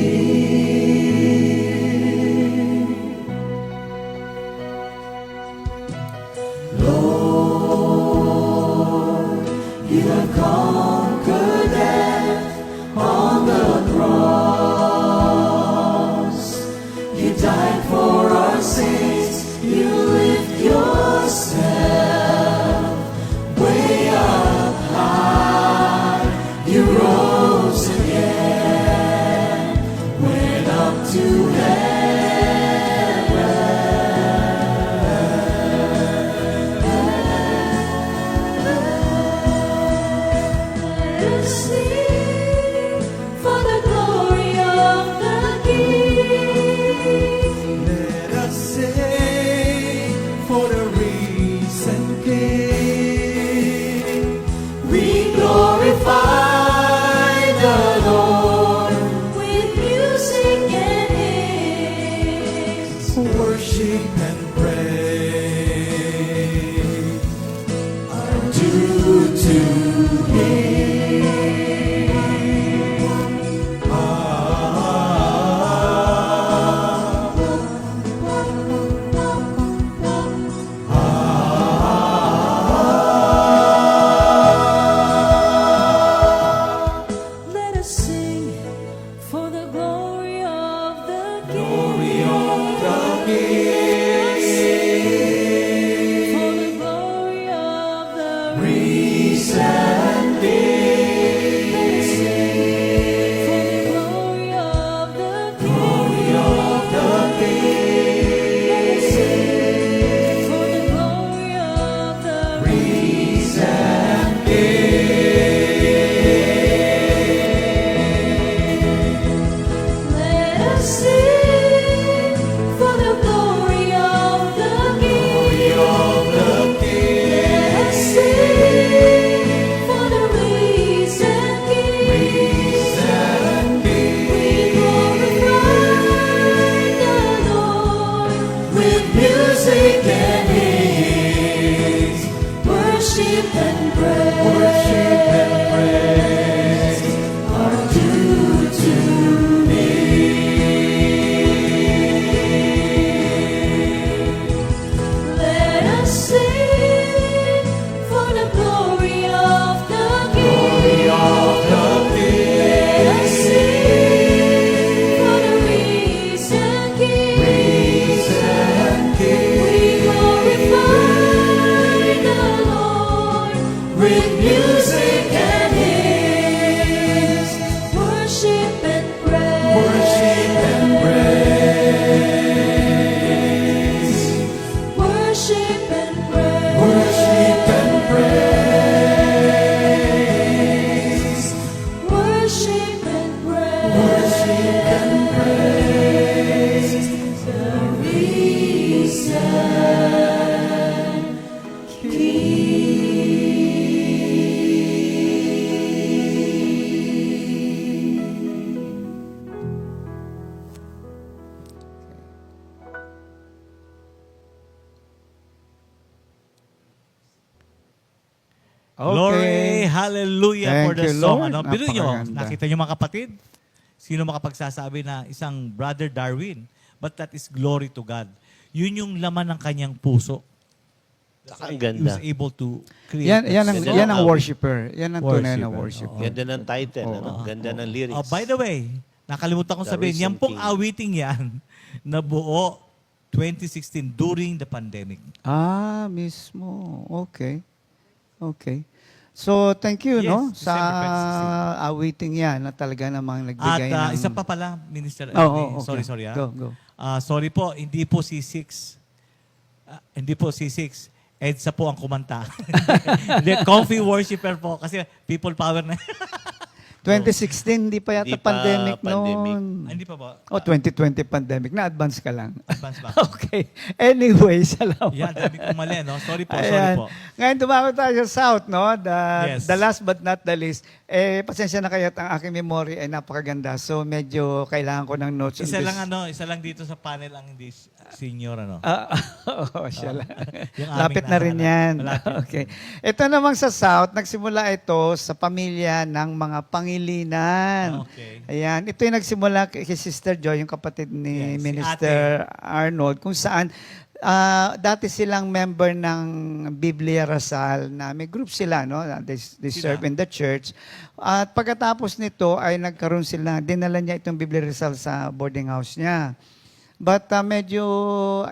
Lord, you have conquered death on the cross. You died for our sins. You lift yourself way up high. You rose again. Glory, hallelujah Thank for the you, song. Lord. Ano? Pero nyo, Napakaganda. nakita nyo mga kapatid? Sino makapagsasabi na isang Brother Darwin? But that is glory to God. Yun yung laman ng kanyang puso. Ang He ganda. was able to create Yan ang Ganda. worshipper. Yan ang tunay na Worshipper. worshipper. Ganda ng title, ano? Ganda ng lyrics. Oh, by the way, nakalimutan kong The sabihin, yan Risen pong King. awiting yan, nabuo 2016 during the pandemic. Mismo. Okay. Okay. So, thank you, Yes, no? Sa December 2016. awiting yan na talaga namang At nagbigay ng... isa pa pala, Minister Oo, Ernie, okay. sorry. Go. Sorry po, hindi po C6. Hindi po C6. EDSA po ang kumanta. Hindi, Comfy Worshipper po. Kasi people power na. 2016, hindi pa yata Hindi pa pandemic pandemic. noon. Hindi pa ba? 2020 pandemic. Na-advance ka lang. Advance ba? Okay. Anyway, salamat. Yan, dami kong mali, no? Sorry po. Ayan. Ngayon, dumako tayo sa South, no? Yes. The last but not the least. Pasensya na kayo at ang aking memory ay napakaganda. So, medyo kailangan ko ng notes. on Isa this. isa lang dito sa panel ang hindi senior, ano? Oo, siya lang. Yung aming Lapit na rin nasa- yan. Malapit. Okay. Ito namang sa South, nagsimula ito sa pamilya ng mga Pangilinan. Okay. Ayan. Ito yung nagsimula kay Sister Joy, yung kapatid ni Yes, si Minister Arnold, kung saan dati silang member ng Biblia Rasal na may group sila, no? They serve in the church. At pagkatapos nito ay nagkaroon sila, dinala niya itong Biblia Rasal sa boarding house niya. But medyo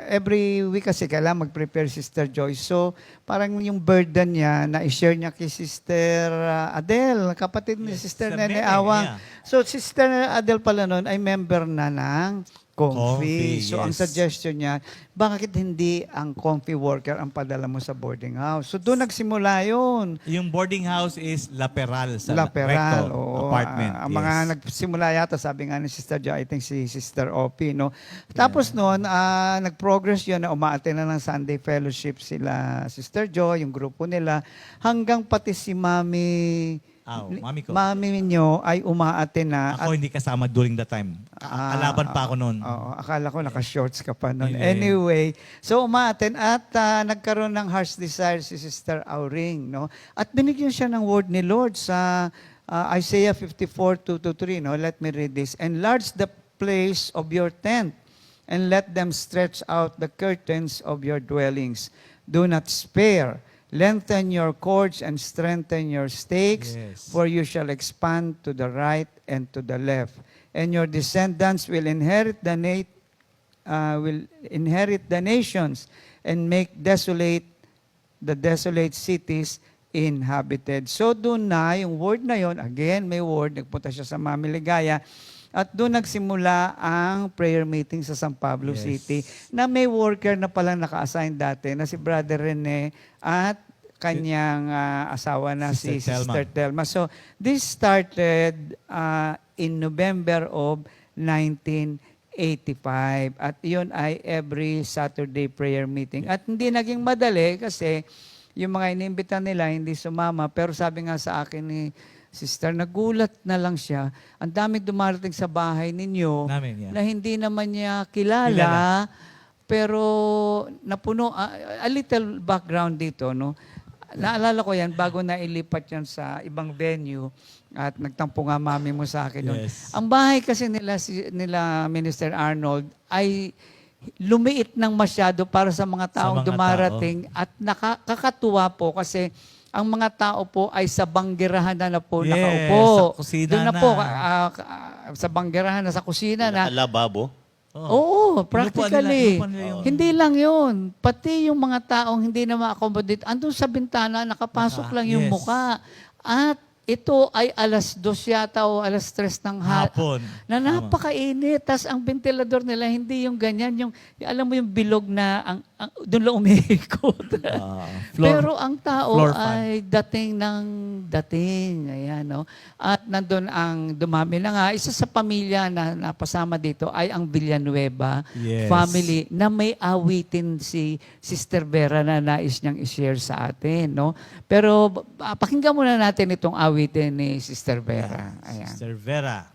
every week kasi kailangan mag-prepare Sister Joyce. So parang yung burden niya na i-share niya kay Sister Adele, kapatid ni Sister Sister Nene Nene, Awang. yeah. So Sister Adele pala noon ay member na ng Comfy. Comfy, So ang yes. suggestion niya, bakit hindi ang Comfy worker ang padala mo sa boarding house? So doon nagsimula yun. Yung boarding house is Laperal sa Laperal, Recto oo. apartment. Ang mga nagsimula yata, sabi nga ni Sister Jo, I think si Sister Opie, no? Tapos noon, nag-progress yun na umaattend na ng Sunday Fellowship sila, Sister Jo, yung grupo nila, hanggang pati si Mami ko. Mami nyo ay umaattend na. Ako hindi kasama during that time. Kalaban pa ako noon. Oo, akala ko naka-shorts ka pa noon. Hindi. Anyway, so umaattend at nagkaroon ng heart's desire si Sister Auring, no? At binigyan siya ng word ni Lord sa Isaiah 54:2-3, no? Let me read this. Enlarge the place of your tent and let them stretch out the curtains of your dwellings. Do not spare. Lengthen your cords and strengthen your stakes, Yes. for you shall expand to the right and to the left. And your descendants will inherit the nations and make the desolate cities inhabited. So doon na, yung word na yon, again may word, nagpunta siya sa Mami Ligaya, at doon nagsimula ang prayer meeting sa San Pablo Yes. City na may worker na palang naka-assign dati na si Brother Rene at kanyang asawa na si Sister Sister Telma. So this started in November of 1985 at iyon ay every Saturday prayer meeting. At hindi naging madali kasi yung mga inimbita nila hindi sumama, pero sabi nga sa akin ni Sister, nagulat na lang siya. Ang daming dumarating sa bahay ninyo Namin, yeah. na hindi naman niya kilala. Pero napuno, a little background dito, no? Naalala ko yan, bago na ilipat yan sa ibang venue at nagtampo nga mami mo sa akin nun. Yes. Ang bahay kasi nila Minister Arnold ay lumiit ng masyado para sa mga taong mga dumarating at nakakatuwa po kasi ang mga tao po ay sa banggerahan na po Yes, nakaupo. sa kusina Doon na na. po, sa banggerahan na sa kusina na. Lababo. Oo, practically. Inupuan nila yung- Hindi lang yun. Pati yung mga taong hindi na ma-accommodate, andun sa bintana, nakapasok lang yung yes. muka. At ito ay alas 2 yata o alas 3 ng Hapon. na napakainit. Tas ang ventilador nila, hindi yung ganyan. Yung alam mo yung bilog na doon lang umiikot. Pero ang tao floor fan. ay dating ng dating. Ayan, no? At nandun ang dumami na nga. Isa sa pamilya na napasama dito ay ang Villanueva Yes. family na may awitin si Sister Vera na nais niyang i-share sa atin. No? Pero pakinggan muna natin itong awitin ni Sister Vera. Ayan. Sister Vera.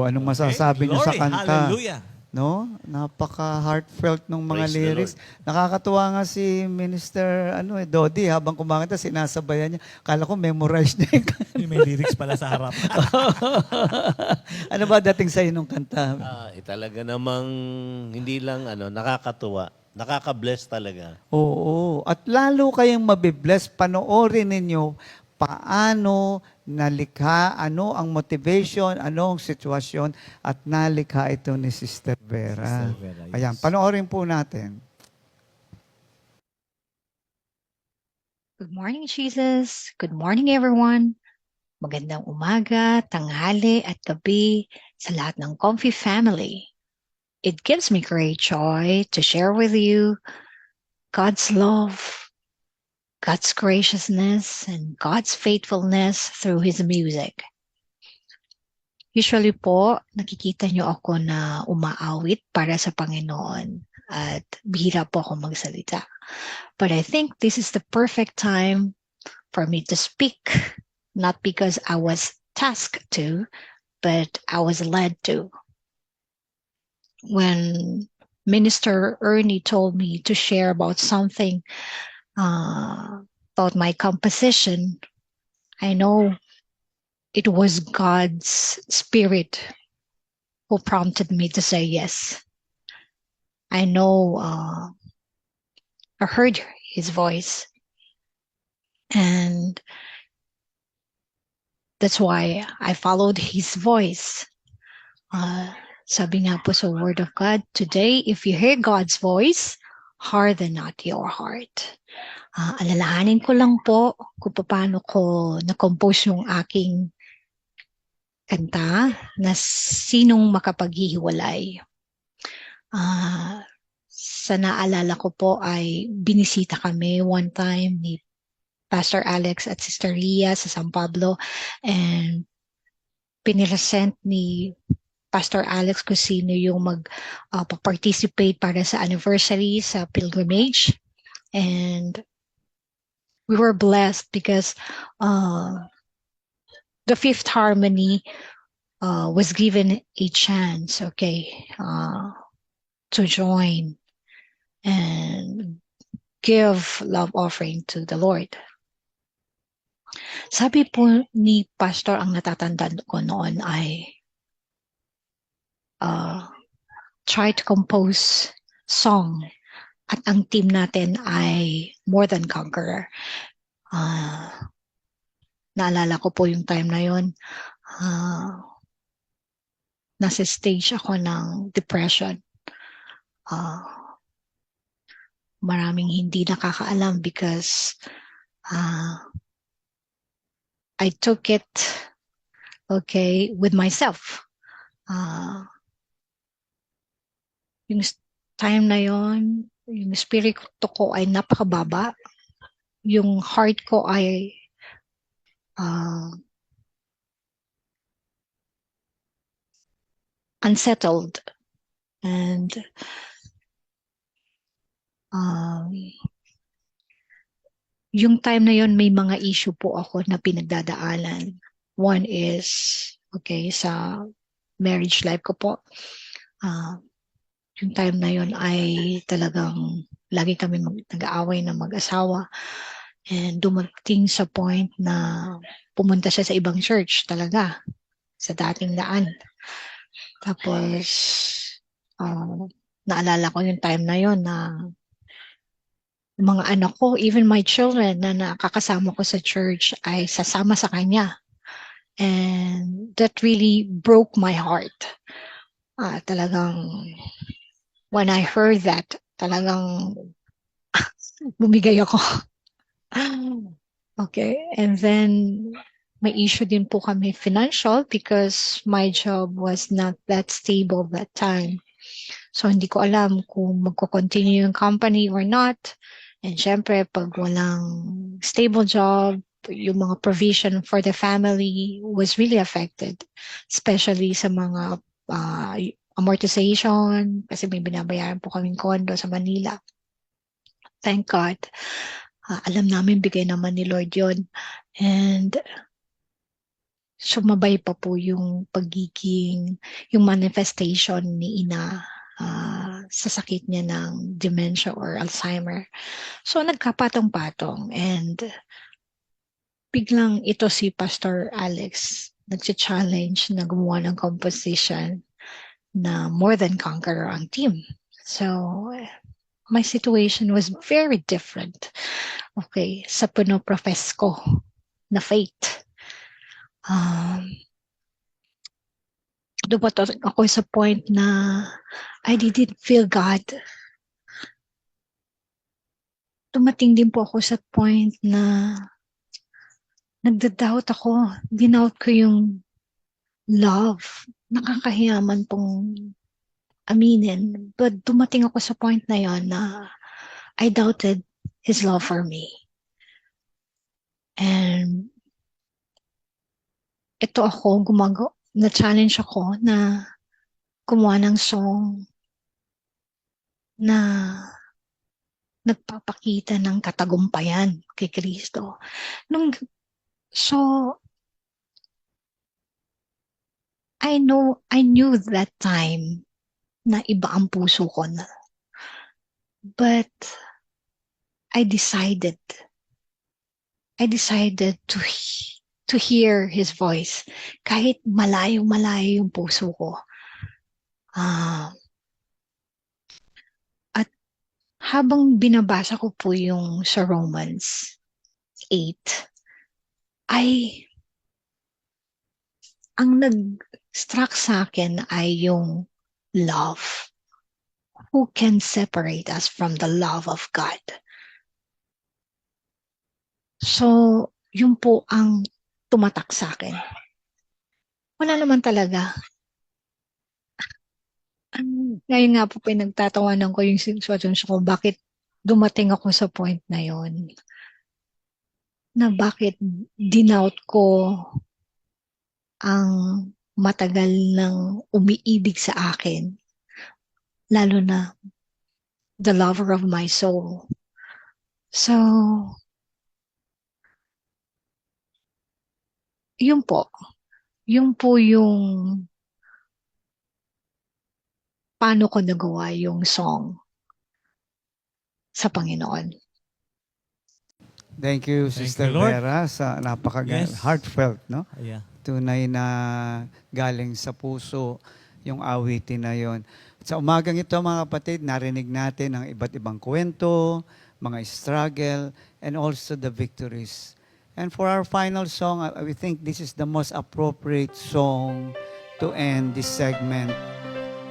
anong Okay. masasabi niyo sa Glory, kanta? hallelujah. No? Napaka-heartfelt ng mga Praise the lyrics. Nakakatuwa nga si Minister Dodi habang kumakanta, sinasabayan niya. Kala ko memorize niya yung kanta. May lyrics pala sa harap. Ano ba dating sa'yo nung kanta? Talaga namang hindi lang nakakatuwa. Nakaka-bless talaga. Oo. At lalo kayong mabibless, panoorin ninyo paano nalikha, ano ang motivation, ano ang sitwasyon, at nalikha ito ni Sister Vera. Sister Vera, yes. Ayan, panoorin po natin. Good morning, Jesus. Good morning, everyone. Magandang umaga, tanghali, at gabi sa lahat ng Comfy family. It gives me great joy to share with you God's love, God's graciousness, and God's faithfulness through His music. Usually po, nakikita niyo ako na umaawit para sa Panginoon at bihira po ako magsalita. But I think this is the perfect time for me to speak, not because I was tasked to, but I was led to. When Minister Ernie told me to share about something about my composition, I know it was God's Spirit who prompted me to say yes. I know I heard His voice, and that's why I followed His voice. Sabi nga po sa Word of God, today, if you hear God's voice, harden not your heart. Alalahanin ko lang po kung paano ko na-compose yung aking kanta na sinong makapaghihiwalay. Sa naalala ko po ay binisita kami one time ni Pastor Alex at Sister Ria sa San Pablo, and piniresent ni Pastor Alex kung sino yung mag-participate para sa anniversary sa pilgrimage. And we were blessed because the Fifth Harmony was given a chance, to join and give love offering to the Lord. Sabi po ni Pastor, ang natatandaan ko noon ay try to compose song, at ang team natin ay More Than Conqueror. Naalala ko po yung time na yun, nasa stage ako ng depression. Maraming hindi nakakaalam because I took it with myself. Yung time na yon, yung spirito ko ay napakababa. Yung heart ko ay unsettled. And yung time na yon, may mga issue po ako na pinagdadaanan. One is, sa marriage life ko po. Yung time na yon ay talagang lagi kami nag-aaway na mag-asawa. And dumating sa point na pumunta siya sa ibang church talaga, sa dating daan. Tapos, naalala ko yung time na yon na mga anak ko, even my children na nakakasama ko sa church ay sasama sa kanya. And that really broke my heart. Talagang, when I heard that, talagang bumigay ako. And then may issue din po kami financial because my job was not that stable that time. So hindi ko alam kung magko-continue yung company or not. And syempre, pag walang stable job, yung mga provision for the family was really affected. Especially sa mga amortization, kasi may binabayaran po kaming condo sa Manila. Thank God. Alam namin, bigay naman ni Lord yon. And sumabay pa po yung yung manifestation ni Ina sa sakit niya ng dementia or Alzheimer. So nagkapatong-patong and biglang ito si Pastor Alex nagcha-challenge na gumawa ng composition na More Than Conqueror ang team. So my situation was very different. Okay, sa pinoprofess ko na faith. Dumating ako sa point na I didn't feel God. Dumating din po ako sa point na nagda-doubt ako. Dinout ko yung love. Nakakahiyaman pong aminin. But dumating ako sa point na yon na I doubted His love for me. And ito ako, na-challenge ako na gumawa ng song na nagpapakita ng katagumpayan kay Kristo. So, I knew that time na iba ang puso ko na. But I decided to hear His voice kahit malayo-malayo yung puso ko. At habang binabasa ko po yung sa Romans 8, ang nag-struck sa akin ay yung love. Who can separate us from the love of God? So, yun po ang tumatak sa akin. Wala naman talaga. Ngayon nga po pinagtatawanan ko yung sitwasyon ko, bakit dumating ako sa point na yon. Na bakit dinout ko ang matagal ng umiibig sa akin, lalo na the lover of my soul. So, yun po yung paano ko nagawa yung song sa Panginoon. Thank you, Sister you, Lord. Vera, sa Yes. heartfelt, no? Yeah. Tunay na galing sa puso yung awitin na yon. Sa umagang ito, mga kapatid, narinig natin ang iba't ibang kwento, mga struggle, and also the victories. And for our final song, we think this is the most appropriate song to end this segment.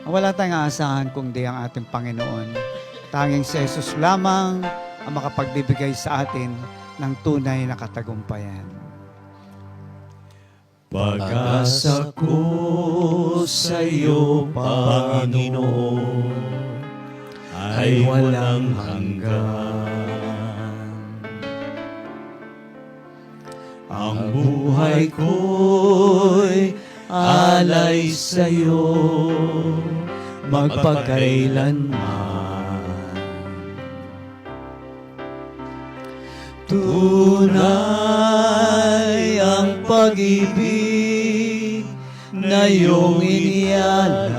Wala tayong aasahan kung di ang ating Panginoon. Tanging si Jesus lamang ang makapagbibigay sa atin ng tunay na katagumpayan. Pag-asa ko sa iyo, Panginoon, ay walang hanggan. Ang buhay ko'y alay sa iyo, magpakailanman. Tunay ang pag-ibig na iyong inialay.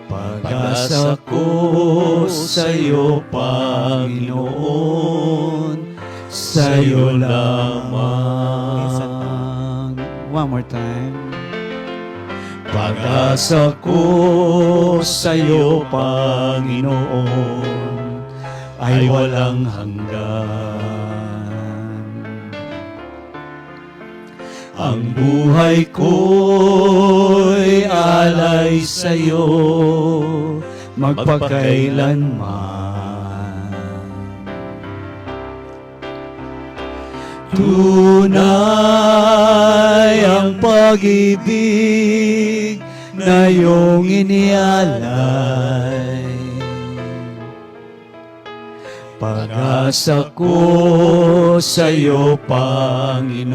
Pag-asa ko sa iyo, Panginoon, sa iyo lamang. One more time. Pag-asa ko sa iyo, Panginoon, ay walang hanggan. Ang buhay ko'y alay sa iyo, magpakailanman. Tunay ang pag-ibig na iyong inialay. Pag-asa ko sa iyo, Panginoon,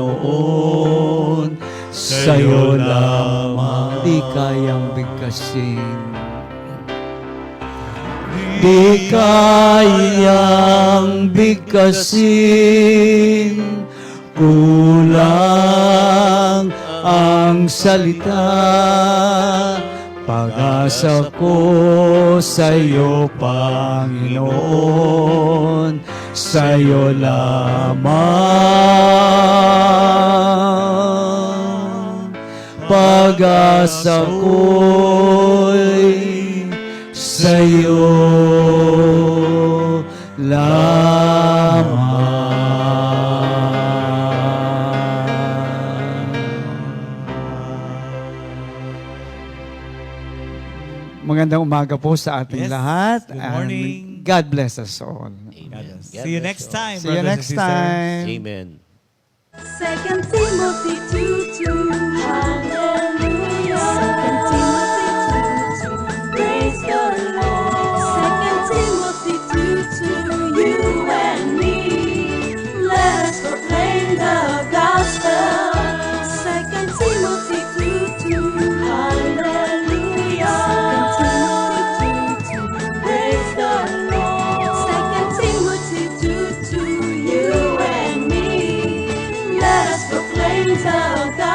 sa iyo lamang. Di kayang bigkasin. Di kayang bigkasin kulang ang salita. Pag-asa ko sa'yo, Panginoon, sa'yo lamang. Pag-asa ko'y sa'yo lamang. Magandang umaga po sa ating Yes. lahat. Good and morning. God bless us all. Amen. See you next time, See you brothers and next sisters. time. Amen. 2 Timothy 2:2. Hallelujah. 2 Timothy 2:2. Praise the Lord. 2 Timothy 2:2. You and me, let us proclaim the gospel. 2 Timothy 2:2. Hallelujah. 2 Timothy 2:2. Praise the Lord. 2 Timothy 2:2. You and me, let us proclaim the gospel.